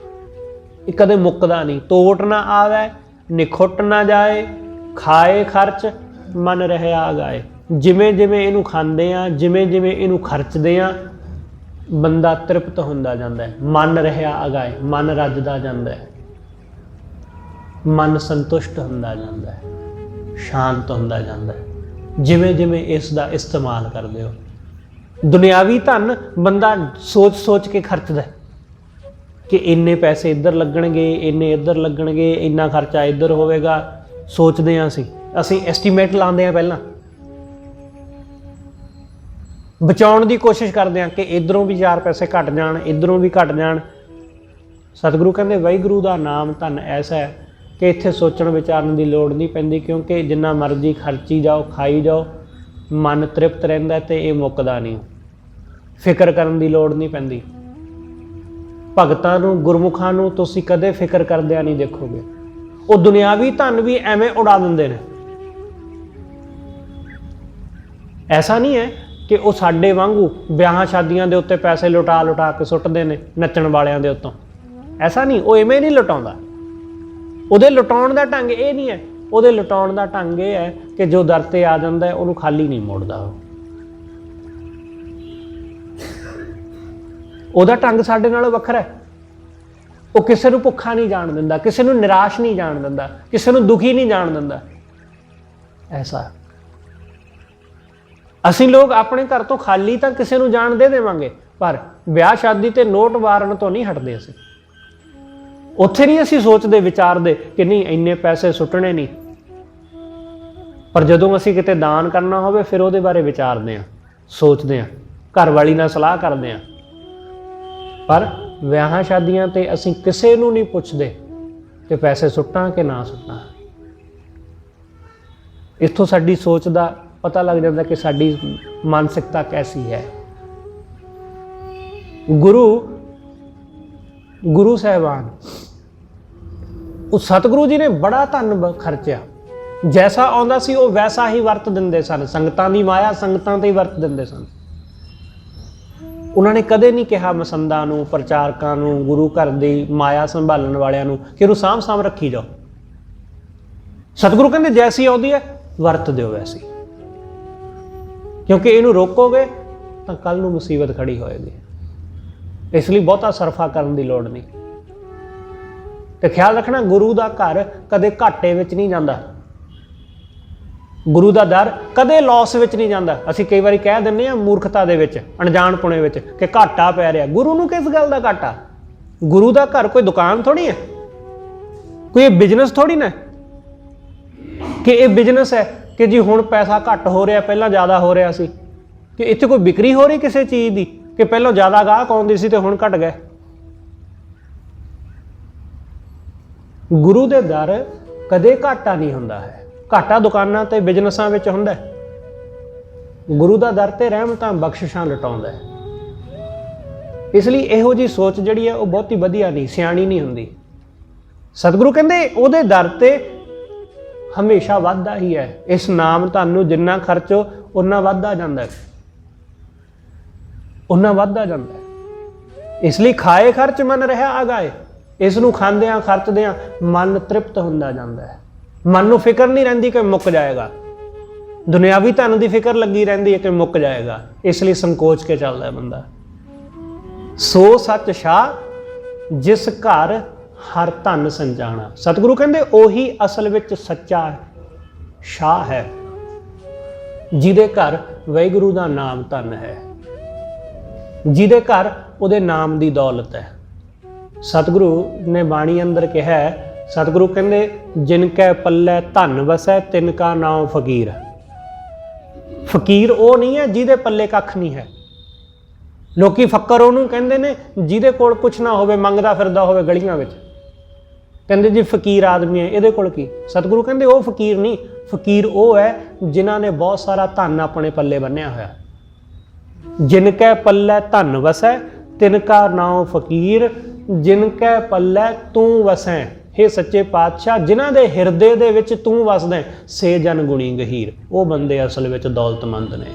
ਇਹ ਕਦੇ ਮੁੱਕਦਾ ਨਹੀਂ। ਤੋਟ ਨਾ ਆਵੇ ਨਿਖੁੱਟ ਨਾ ਜਾਏ, ਖਾਏ ਖਰਚ ਮਨ ਰਹਿਆ ਗਾਏ। ਜਿਵੇਂ ਜਿਵੇਂ ਇਹਨੂੰ ਖਾਂਦੇ ਆ, ਜਿਵੇਂ ਜਿਵੇਂ ਇਹਨੂੰ ਖਰਚਦੇ ਆ, ਬੰਦਾ ਤ੍ਰਿਪਤ ਹੁੰਦਾ ਜਾਂਦਾ ਹੈ, ਮਨ ਰਹਿਆ ਅਗਾਏ, ਮਨ ਰੱਜਦਾ ਜਾਂਦਾ ਹੈ, ਮਨ ਸੰਤੁਸ਼ਟ ਹੁੰਦਾ ਜਾਂਦਾ ਹੈ, ਸ਼ਾਂਤ ਹੁੰਦਾ ਜਾਂਦਾ ਹੈ, ਜਿਵੇਂ ਜਿਵੇਂ ਇਸ ਦਾ ਇਸਤੇਮਾਲ ਕਰਦੇ ਹੋ। ਦੁਨਿਆਵੀ ਧਨ ਬੰਦਾ ਸੋਚ ਸੋਚ ਕੇ ਖਰਚਦਾ ਕਿ ਇੰਨੇ ਪੈਸੇ ਇੱਧਰ ਲੱਗਣਗੇ, ਇੰਨੇ ਇੱਧਰ ਲੱਗਣਗੇ, ਇੰਨਾ ਖਰਚਾ ਇੱਧਰ ਹੋਵੇਗਾ। ਸੋਚਦੇ ਹਾਂ ਅਸੀਂ ਐਸਟੀਮੇਟ ਲਾਉਂਦੇ ਹਾਂ, ਪਹਿਲਾਂ ਬਚਾਉਣ ਦੀ ਕੋਸ਼ਿਸ਼ ਕਰਦੇ ਹਾਂ ਕਿ ਇੱਧਰੋਂ ਵੀ 4 ਪੈਸੇ ਘੱਟ ਜਾਣ, ਇੱਧਰੋਂ ਵੀ ਘੱਟ ਜਾਣ। ਸਤਿਗੁਰੂ ਕਹਿੰਦੇ ਵਾਹਿਗੁਰੂ ਦਾ ਨਾਮ ਧਨ ਐਸਾ ਹੈ ਕਿ ਇੱਥੇ ਸੋਚਣ ਵਿਚਾਰਨ ਦੀ ਲੋੜ ਨਹੀਂ ਪੈਂਦੀ, ਕਿਉਂਕਿ ਜਿੰਨਾ ਮਰਜ਼ੀ ਖਰਚੀ ਜਾਓ, ਖਾਈ ਜਾਓ, ਮਨ ਤ੍ਰਿਪਤ ਰਹਿੰਦਾ ਅਤੇ ਇਹ ਮੁੱਕਦਾ ਨਹੀਂ। ਫਿਕਰ ਕਰਨ ਦੀ ਲੋੜ ਨਹੀਂ ਪੈਂਦੀ। ਭਗਤਾਂ ਨੂੰ, ਗੁਰਮੁਖਾਂ ਨੂੰ ਤੁਸੀਂ ਕਦੇ ਫਿਕਰ ਕਰਦਿਆਂ ਨਹੀਂ ਦੇਖੋਗੇ। ਉਹ ਦੁਨਿਆਵੀ ਧਨ ਵੀ ਐਵੇਂ ਉਡਾ ਦਿੰਦੇ ਨੇ। ਐਸਾ ਨਹੀਂ ਹੈ ਕਿ ਉਹ ਸਾਡੇ ਵਾਂਗੂ ਵਿਆਹਾਂ ਸ਼ਾਦੀਆਂ ਦੇ ਉੱਤੇ ਪੈਸੇ ਲੁਟਾ ਲੁਟਾ ਕੇ ਸੁੱਟਦੇ ਨੇ ਨੱਚਣ ਵਾਲਿਆਂ ਦੇ ਉੱਤੋਂ। ਐਸਾ ਨਹੀਂ, ਉਹ ਐਵੇਂ ਨਹੀਂ ਲੁਟਾਉਂਦਾ। ਉਹਦੇ ਲੁਟਾਉਣ ਦਾ ਢੰਗ ਇਹ ਨਹੀਂ ਹੈ। ਉਹਦੇ ਲੁਟਾਉਣ ਦਾ ਢੰਗ ਇਹ ਹੈ ਕਿ ਜੋ ਦਰ 'ਤੇ ਆ ਜਾਂਦਾ ਉਹਨੂੰ ਖਾਲੀ ਨਹੀਂ ਮੋੜਦਾ। ਉਹਦਾ ਢੰਗ ਸਾਡੇ ਨਾਲੋਂ ਵੱਖਰਾ ਹੈ। ਉਹ ਕਿਸੇ ਨੂੰ ਭੁੱਖਾ ਨਹੀਂ ਜਾਣ ਦਿੰਦਾ, ਕਿਸੇ ਨੂੰ ਨਿਰਾਸ਼ ਨਹੀਂ ਜਾਣ ਦਿੰਦਾ, ਕਿਸੇ ਨੂੰ ਦੁਖੀ ਨਹੀਂ ਜਾਣ ਦਿੰਦਾ। ਐਸਾ ਅਸੀਂ ਲੋਕ ਆਪਣੇ ਘਰ ਤੋਂ ਖਾਲੀ ਤਾਂ ਕਿਸੇ ਨੂੰ ਜਾਣ ਦੇ ਦੇਵਾਂਗੇ, ਪਰ ਵਿਆਹ ਸ਼ਾਦੀ ਤੇ ਨੋਟ ਵਾਰਨ ਤੋਂ ਨਹੀਂ ਹਟਦੇ। ਅਸੀਂ ਉੱਥੇ ਨਹੀਂ ਅਸੀਂ ਸੋਚਦੇ ਵਿਚਾਰਦੇ ਕਿ ਨਹੀਂ ਇੰਨੇ ਪੈਸੇ ਸੁੱਟਣੇ ਨਹੀਂ, ਪਰ ਜਦੋਂ ਅਸੀਂ ਕਿਤੇ ਦਾਨ ਕਰਨਾ ਹੋਵੇ ਫਿਰ ਉਹਦੇ ਬਾਰੇ ਵਿਚਾਰਦੇ ਹਾਂ, ਸੋਚਦੇ ਹਾਂ, ਘਰ ਵਾਲੀ ਨਾਲ ਸਲਾਹ ਕਰਦੇ ਹਾਂ। ਪਰ ਵਿਆਹਾਂ ਸ਼ਾਦੀਆਂ 'ਤੇ ਅਸੀਂ ਕਿਸੇ ਨੂੰ ਨਹੀਂ ਪੁੱਛਦੇ ਕਿ ਪੈਸੇ ਸੁੱਟਾਂ ਕਿ ਨਾ ਸੁੱਟਾਂ। ਇੱਥੋਂ ਸਾਡੀ ਸੋਚ ਦਾ ਪਤਾ ਲੱਗ ਜਾਂਦਾ ਕਿ ਸਾਡੀ ਮਾਨਸਿਕਤਾ ਕੈਸੀ ਹੈ। ਗੁਰੂ ਸਾਹਿਬਾਨ, ਉਹ ਸਤਿਗੁਰੂ ਜੀ ਨੇ ਬੜਾ ਧਨ ਖਰਚਿਆ। ਜੈਸਾ ਆਉਂਦਾ ਸੀ ਉਹ ਵੈਸਾ ਹੀ ਵਰਤ ਦਿੰਦੇ ਸਨ। ਸੰਗਤਾਂ ਦੀ ਮਾਇਆ ਸੰਗਤਾਂ 'ਤੇ ਹੀ ਵਰਤ ਦਿੰਦੇ ਸਨ। ਉਹਨਾਂ ਨੇ ਕਦੇ ਨਹੀਂ ਕਿਹਾ ਮਸੰਦਾਂ ਨੂੰ, ਪ੍ਰਚਾਰਕਾਂ ਨੂੰ, ਗੁਰੂ ਘਰ ਦੀ ਮਾਇਆ ਸੰਭਾਲਣ ਵਾਲਿਆਂ ਨੂੰ ਕਿ ਇਹਨੂੰ ਸਾਂਭ ਸਾਂਭ ਰੱਖੀ ਜਾਓ। ਸਤਿਗੁਰੂ ਕਹਿੰਦੇ ਜੈਸੀ ਆਉਂਦੀ ਹੈ ਵਰਤ ਦਿਓ ਵੈਸੀ, ਕਿਉਂਕਿ ਇਹਨੂੰ ਰੋਕੋਗੇ ਤਾਂ ਕੱਲ੍ਹ ਨੂੰ ਮੁਸੀਬਤ ਖੜੀ ਹੋਏਗੀ। ਇਸ ਲਈ ਬਹੁਤਾ ਸਰਫਾ ਕਰਨ ਦੀ ਲੋੜ ਨਹੀਂ। ਤੇ ਖਿਆਲ ਰੱਖਣਾ, ਗੁਰੂ ਦਾ ਘਰ ਕਦੇ ਘਾਟੇ ਵਿੱਚ ਨਹੀਂ ਜਾਂਦਾ। ਗੁਰੂ ਦਾ ਦਰ ਕਦੇ ਲਾਸ ਵਿੱਚ ਨਹੀਂ ਜਾਂਦਾ। ਅਸੀਂ ਕਈ ਵਾਰੀ ਕਹਿ ਦਿੰਦੇ ਹਾਂ ਮੂਰਖਤਾ ਦੇ ਵਿੱਚ, ਅਣਜਾਣਪੁਣੇ ਵਿੱਚ, ਕਿ ਘਾਟਾ ਪੈ ਰਿਹਾ। ਗੁਰੂ ਨੂੰ ਕਿਸ ਗੱਲ ਦਾ ਘਾਟਾ? ਗੁਰੂ ਦਾ ਘਰ ਕੋਈ ਦੁਕਾਨ ਥੋੜ੍ਹੀ ਹੈ, ਕੋਈ ਇਹ ਬਿਜ਼ਨਸ ਥੋੜ੍ਹੀ ਨਾ ਕਿ ਇਹ ਬਿਜ਼ਨਸ ਹੈ ਕਿ ਜੀ ਹੁਣ ਪੈਸਾ ਘੱਟ ਹੋ ਰਿਹਾ, ਪਹਿਲਾਂ ਜ਼ਿਆਦਾ ਹੋ ਰਿਹਾ ਸੀ। ਕਿ ਇੱਥੇ ਕੋਈ ਵਿਕਰੀ ਹੋ ਰਹੀ ਕਿਸੇ ਚੀਜ਼ ਦੀ ਕਿ ਪਹਿਲਾਂ ਜ਼ਿਆਦਾ ਗਾਹਕ ਆਉਂਦੀ ਸੀ ਤੇ ਹੁਣ ਘਟ ਗਏ। ਗੁਰੂ ਦੇ ਦਰ ਕਦੇ ਘਾਟਾ ਨਹੀਂ ਹੁੰਦਾ ਹੈ। ਘਾਟਾ ਦੁਕਾਨਾਂ ਤੇ ਬਿਜ਼ਨਸਾਂ ਵਿੱਚ ਹੁੰਦਾ ਹੈ। ਗੁਰੂ ਦਾ ਦਰ ਤੇ ਰਹਿਮਤਾਂ ਬਖਸ਼ਿਸ਼ਾਂ ਲਟਾਉਂਦਾ ਹੈ। ਇਸ ਲਈ ਇਹੋ ਜਿਹੀ ਸੋਚ ਜਿਹੜੀ ਹੈ ਉਹ ਬਹੁਤੀ ਵਧੀਆ ਨਹੀਂ, ਸਿਆਣੀ ਨਹੀਂ ਹੁੰਦੀ। ਸਤਿਗੁਰੂ ਕਹਿੰਦੇ ਉਹਦੇ ਦਰ ਤੇ ਹਮੇਸ਼ਾ ਵਾਧਾ ਹੀ ਹੈ। ਇਸ ਨਾਮ ਧਨ ਨੂੰ ਜਿੰਨਾ ਖਰਚੋ ਓਨਾ ਵਾਧਾ ਜਾਂਦਾ ਹੈ, ਓਨਾ ਵਾਧਾ ਜਾਂਦਾ ਹੈ। ਇਸ ਲਈ ਖਾਏ ਖਰਚ ਮਨ ਰਿਹਾ ਆਗਾਏ। ਇਸ ਨੂੰ ਖਾਂਦਿਆਂ ਖਰਚਦਿਆਂ ਮਨ ਤ੍ਰਿਪਤ ਹੁੰਦਾ ਜਾਂਦਾ ਹੈ। ਮਨ ਨੂੰ ਫਿਕਰ ਨਹੀਂ ਰਹਿੰਦੀ ਕਿ ਮੁੱਕ ਜਾਏਗਾ। ਦੁਨਿਆਵੀ ਧਨ ਦੀ ਫਿਕਰ ਲੱਗੀ ਰਹਿੰਦੀ ਹੈ ਕਿ ਮੁੱਕ ਜਾਏਗਾ। ਇਸ ਲਈ ਸੰਕੋਚ ਕੇ ਚੱਲਦਾ ਬੰਦਾ। ਸੋ ਸੱਚ ਸ਼ਾਹ ਜਿਸ ਘਰ ਹਰ ਧਨ ਸੰਜਾਣਾ। ਸਤਿਗੁਰੂ ਕਹਿੰਦੇ ਉਹੀ ਅਸਲ ਵਿੱਚ ਸੱਚਾ ਸ਼ਾਹ ਹੈ, ਜਿਹਦੇ ਘਰ ਵਾਹਿਗੁਰੂ ਦਾ ਨਾਮ ਧਨ ਹੈ, ਜਿਹਦੇ ਘਰ ਉਹਦੇ ਨਾਮ ਦੀ ਦੌਲਤ ਹੈ। ਸਤਿਗੁਰੂ ਨੇ ਬਾਣੀ ਅੰਦਰ ਕਿਹਾ ਹੈ, ਸਤਿਗੁਰੂ ਕਹਿੰਦੇ ਜਿਨ ਕੈ ਪੱਲੇ ਧਨ ਵਸੈ ਤਿਨ ਕਾ ਨਾਮ ਫਕੀਰ। ਫਕੀਰ ਉਹ ਨਹੀਂ ਹੈ ਜਿਹਦੇ ਪੱਲੇ ਕੱਖ ਨਹੀਂ ਹੈ। ਲੋਕੀ ਫੱਕਰ ਉਹਨੂੰ ਕਹਿੰਦੇ ਨੇ ਜਿਹਦੇ ਕੋਲ ਕੁਛ ਨਾ ਹੋਵੇ, ਮੰਗਦਾ ਫਿਰਦਾ ਹੋਵੇ ਗਲੀਆਂ ਵਿੱਚ, ਕਹਿੰਦੇ ਜੀ ਫਕੀਰ ਆਦਮੀ ਹੈ, ਇਹਦੇ ਕੋਲ ਕੀ। ਸਤਿਗੁਰੂ ਕਹਿੰਦੇ ਉਹ ਫਕੀਰ ਨਹੀਂ, ਫਕੀਰ ਉਹ ਹੈ ਜਿਨ੍ਹਾਂ ਨੇ ਬਹੁਤ ਸਾਰਾ ਧਨ ਆਪਣੇ ਪੱਲੇ ਬੰਨਿਆ ਹੋਇਆ। ਜਿਨ ਕੈ ਪੱਲੇ ਧਨ ਵਸੈ ਤਿਨ ਕਾ ਨਾਮ ਫਕੀਰ, ਜਿਨ ਕੈ ਪੱਲੇ ਤੂੰ ਵਸੈ। हे ਸੱਚੇ ਪਾਤਸ਼ਾਹ, ਜਿਨ੍ਹਾਂ ਦੇ ਹਿਰਦੇ ਦੇ ਵਿੱਚ ਤੂੰ ਵਸਦਾ ਸੇ ਜਨ ਗੁਣੀ ਗਹੀਰ। ਉਹ ਬੰਦੇ ਅਸਲ ਵਿੱਚ ਦੌਲਤਮੰਦ ਨੇ,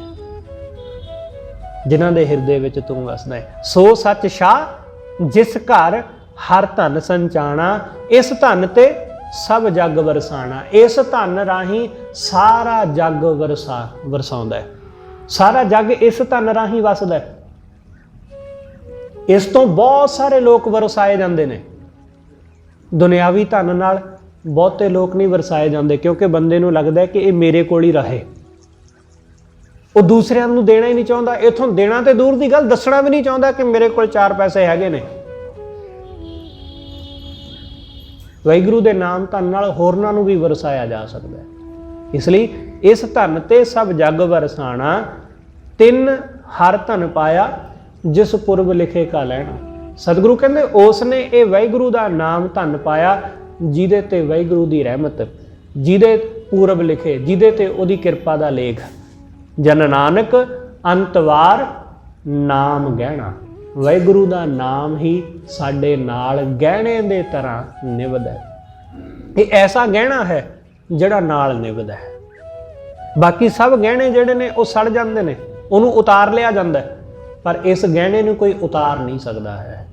ਜਿਨ੍ਹਾਂ ਦੇ ਹਿਰਦੇ ਵਿੱਚ ਤੂੰ ਵਸਦਾ ਹੈ। ਸੋ ਸੱਚ ਸ਼ਾਹ ਜਿਸ ਘਰ ਹਰ ਧਨ ਸੰਚਾਣਾ, ਇਸ ਧਨ ਤੇ ਸਭ ਜੱਗ ਵਰਸਾਣਾ। ਇਸ ਧਨ ਰਾਹੀਂ ਸਾਰਾ ਜੱਗ ਵਰਸਾਉਂਦਾ ਹੈ, ਸਾਰਾ ਜੱਗ ਇਸ ਧਨ ਰਾਹੀਂ ਵਸਦਾ ਹੈ। ਇਸ ਤੋਂ ਬਹੁਤ ਸਾਰੇ ਲੋਕ ਵਰਸਾਏ ਜਾਂਦੇ ਨੇ। ਦੁਨਿਆਵੀ ਧਨ ਨਾਲ ਬਹੁਤੇ ਲੋਕ ਨਹੀਂ ਵਰਸਾਏ ਜਾਂਦੇ, ਕਿਉਂਕਿ ਬੰਦੇ ਨੂੰ ਲੱਗਦਾ ਕਿ ਇਹ ਮੇਰੇ ਕੋਲ ਹੀ ਰਹੇ। ਉਹ ਦੂਸਰਿਆਂ ਨੂੰ ਦੇਣਾ ਹੀ ਨਹੀਂ ਚਾਹੁੰਦਾ। ਇੱਥੋਂ ਦੇਣਾ ਤੇ ਦੂਰ ਦੀ ਗੱਲ, ਦੱਸਣਾ ਵੀ ਨਹੀਂ ਚਾਹੁੰਦਾ ਕਿ ਮੇਰੇ ਕੋਲ 4 ਪੈਸੇ ਹੈਗੇ ਨੇ। ਵਾਹਿਗੁਰੂ ਦੇ ਨਾਮ ਧਨ ਨਾਲ ਹੋਰਨਾਂ ਨੂੰ ਵੀ ਵਰਸਾਇਆ ਜਾ ਸਕਦਾ ਹੈ। ਇਸ ਲਈ ਇਸ ਧਨ ਤੇ ਸਭ ਜੱਗ ਵਰਸਾਣਾ, ਤਿੰਨ ਹਰ ਧਨ ਪਾਇਆ ਜਿਸ ਪੁਰਬ ਲਿਖੇ ਕਾ ਲੈਣਾ। ਸਤਿਗੁਰੂ ਕਹਿੰਦੇ ਉਸ ਨੇ ਇਹ ਵਾਹਿਗੁਰੂ ਦਾ ਨਾਮ ਧਨ ਪਾਇਆ ਜਿਹਦੇ ਤੇ ਵਾਹਿਗੁਰੂ ਦੀ ਰਹਿਮਤ, ਜਿਹਦੇ ਪੂਰਬ ਲਿਖੇ, ਜਿਹਦੇ ਤੇ ਉਹਦੀ ਕਿਰਪਾ ਦਾ ਲੇਖ। ਜਨ ਨਾਨਕ ਅੰਤਵਾਰ ਨਾਮ ਗਹਿਣਾ। ਵਾਹਿਗੁਰੂ ਦਾ ਨਾਮ ਹੀ ਸਾਡੇ ਨਾਲ ਗਹਿਣੇ ਦੇ ਤਰ੍ਹਾਂ ਨਿਭਦਾ ਹੈ। ਇਹ ਐਸਾ ਗਹਿਣਾ ਹੈ ਜਿਹੜਾ ਨਾਲ ਨਿਭਦਾ ਹੈ। ਬਾਕੀ ਸਭ ਗਹਿਣੇ ਜਿਹੜੇ ਨੇ ਉਹ ਸੜ ਜਾਂਦੇ ਨੇ, ਉਹਨੂੰ ਉਤਾਰ ਲਿਆ ਜਾਂਦਾ ਹੈ, ਪਰ ਇਸ ਗਹਿਣੇ ਨੂੰ ਕੋਈ ਉਤਾਰ ਨਹੀਂ ਸਕਦਾ ਹੈ।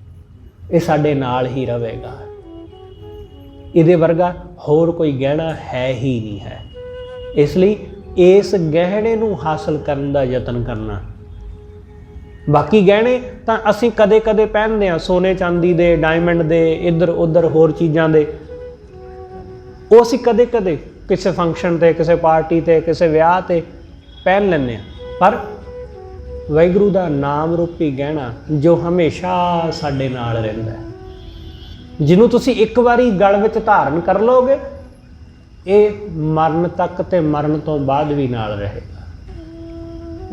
ਇਹ ਸਾਡੇ ਨਾਲ ਹੀ ਰਹੇਗਾ। ਇਹਦੇ ਵਰਗਾ ਹੋਰ ਕੋਈ ਗਹਿਣਾ ਹੈ ਹੀ ਨਹੀਂ ਹੈ। ਇਸ ਲਈ ਇਸ ਗਹਿਣੇ ਨੂੰ ਹਾਸਲ ਕਰਨ ਦਾ ਯਤਨ ਕਰਨਾ। ਬਾਕੀ ਗਹਿਣੇ ਤਾਂ ਅਸੀਂ ਕਦੇ ਕਦੇ ਪਹਿਨਦੇ ਹਾਂ, ਸੋਨੇ ਚਾਂਦੀ ਦੇ, ਡਾਇਮੰਡ ਦੇ, ਇੱਧਰ ਉੱਧਰ ਹੋਰ ਚੀਜ਼ਾਂ ਦੇ। ਉਹ ਅਸੀਂ ਕਦੇ ਕਦੇ ਕਿਸੇ ਫੰਕਸ਼ਨ 'ਤੇ, ਕਿਸੇ ਪਾਰਟੀ 'ਤੇ, ਕਿਸੇ ਵਿਆਹ 'ਤੇ ਪਹਿਨ ਲੈਂਦੇ ਹਾਂ। ਪਰ ਵਾਹਿਗੁਰੂ ਦਾ ਨਾਮ ਰੂਪੀ ਗਹਿਣਾ ਜੋ ਹਮੇਸ਼ਾ ਸਾਡੇ ਨਾਲ ਰਹਿੰਦਾ ਹੈ, ਜਿਹਨੂੰ ਤੁਸੀਂ ਇੱਕ ਵਾਰੀ ਗਲ ਵਿੱਚ ਧਾਰਨ ਕਰ ਲਓਗੇ, ਇਹ ਮਰਨ ਤੱਕ ਤੇ ਮਰਨ ਤੋਂ ਬਾਅਦ ਵੀ ਨਾਲ ਰਹੇਗਾ।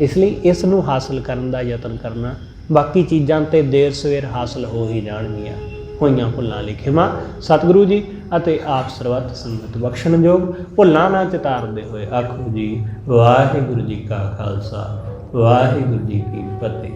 ਇਸ ਲਈ ਇਸ ਨੂੰ ਹਾਸਲ ਕਰਨ ਦਾ ਯਤਨ ਕਰਨਾ। ਬਾਕੀ ਚੀਜ਼ਾਂ ਤੇ ਦੇਰ ਸਵੇਰ ਹਾਸਲ ਹੋ ਹੀ ਜਾਣਗੀਆਂ। ਹੋਈਆਂ ਭੁੱਲਾਂ ਲਈ ਖਿਮਾ। ਸਤਿਗੁਰੂ ਜੀ ਅਤੇ ਆਪ ਸਰਬੱਤ ਸੰਗਤ ਬਖਸ਼ਣਯੋਗ। ਭੁੱਲਾਂ ਨਾ ਚਿਤਾਰਦੇ ਹੋਏ ਆਖੋ ਜੀ ਵਾਹਿਗੁਰੂ ਜੀ ਕਾ ਖਾਲਸਾ, ਵਾਹਿਗੁਰੂ ਜੀ ਕੀ ਫਤਿਹ।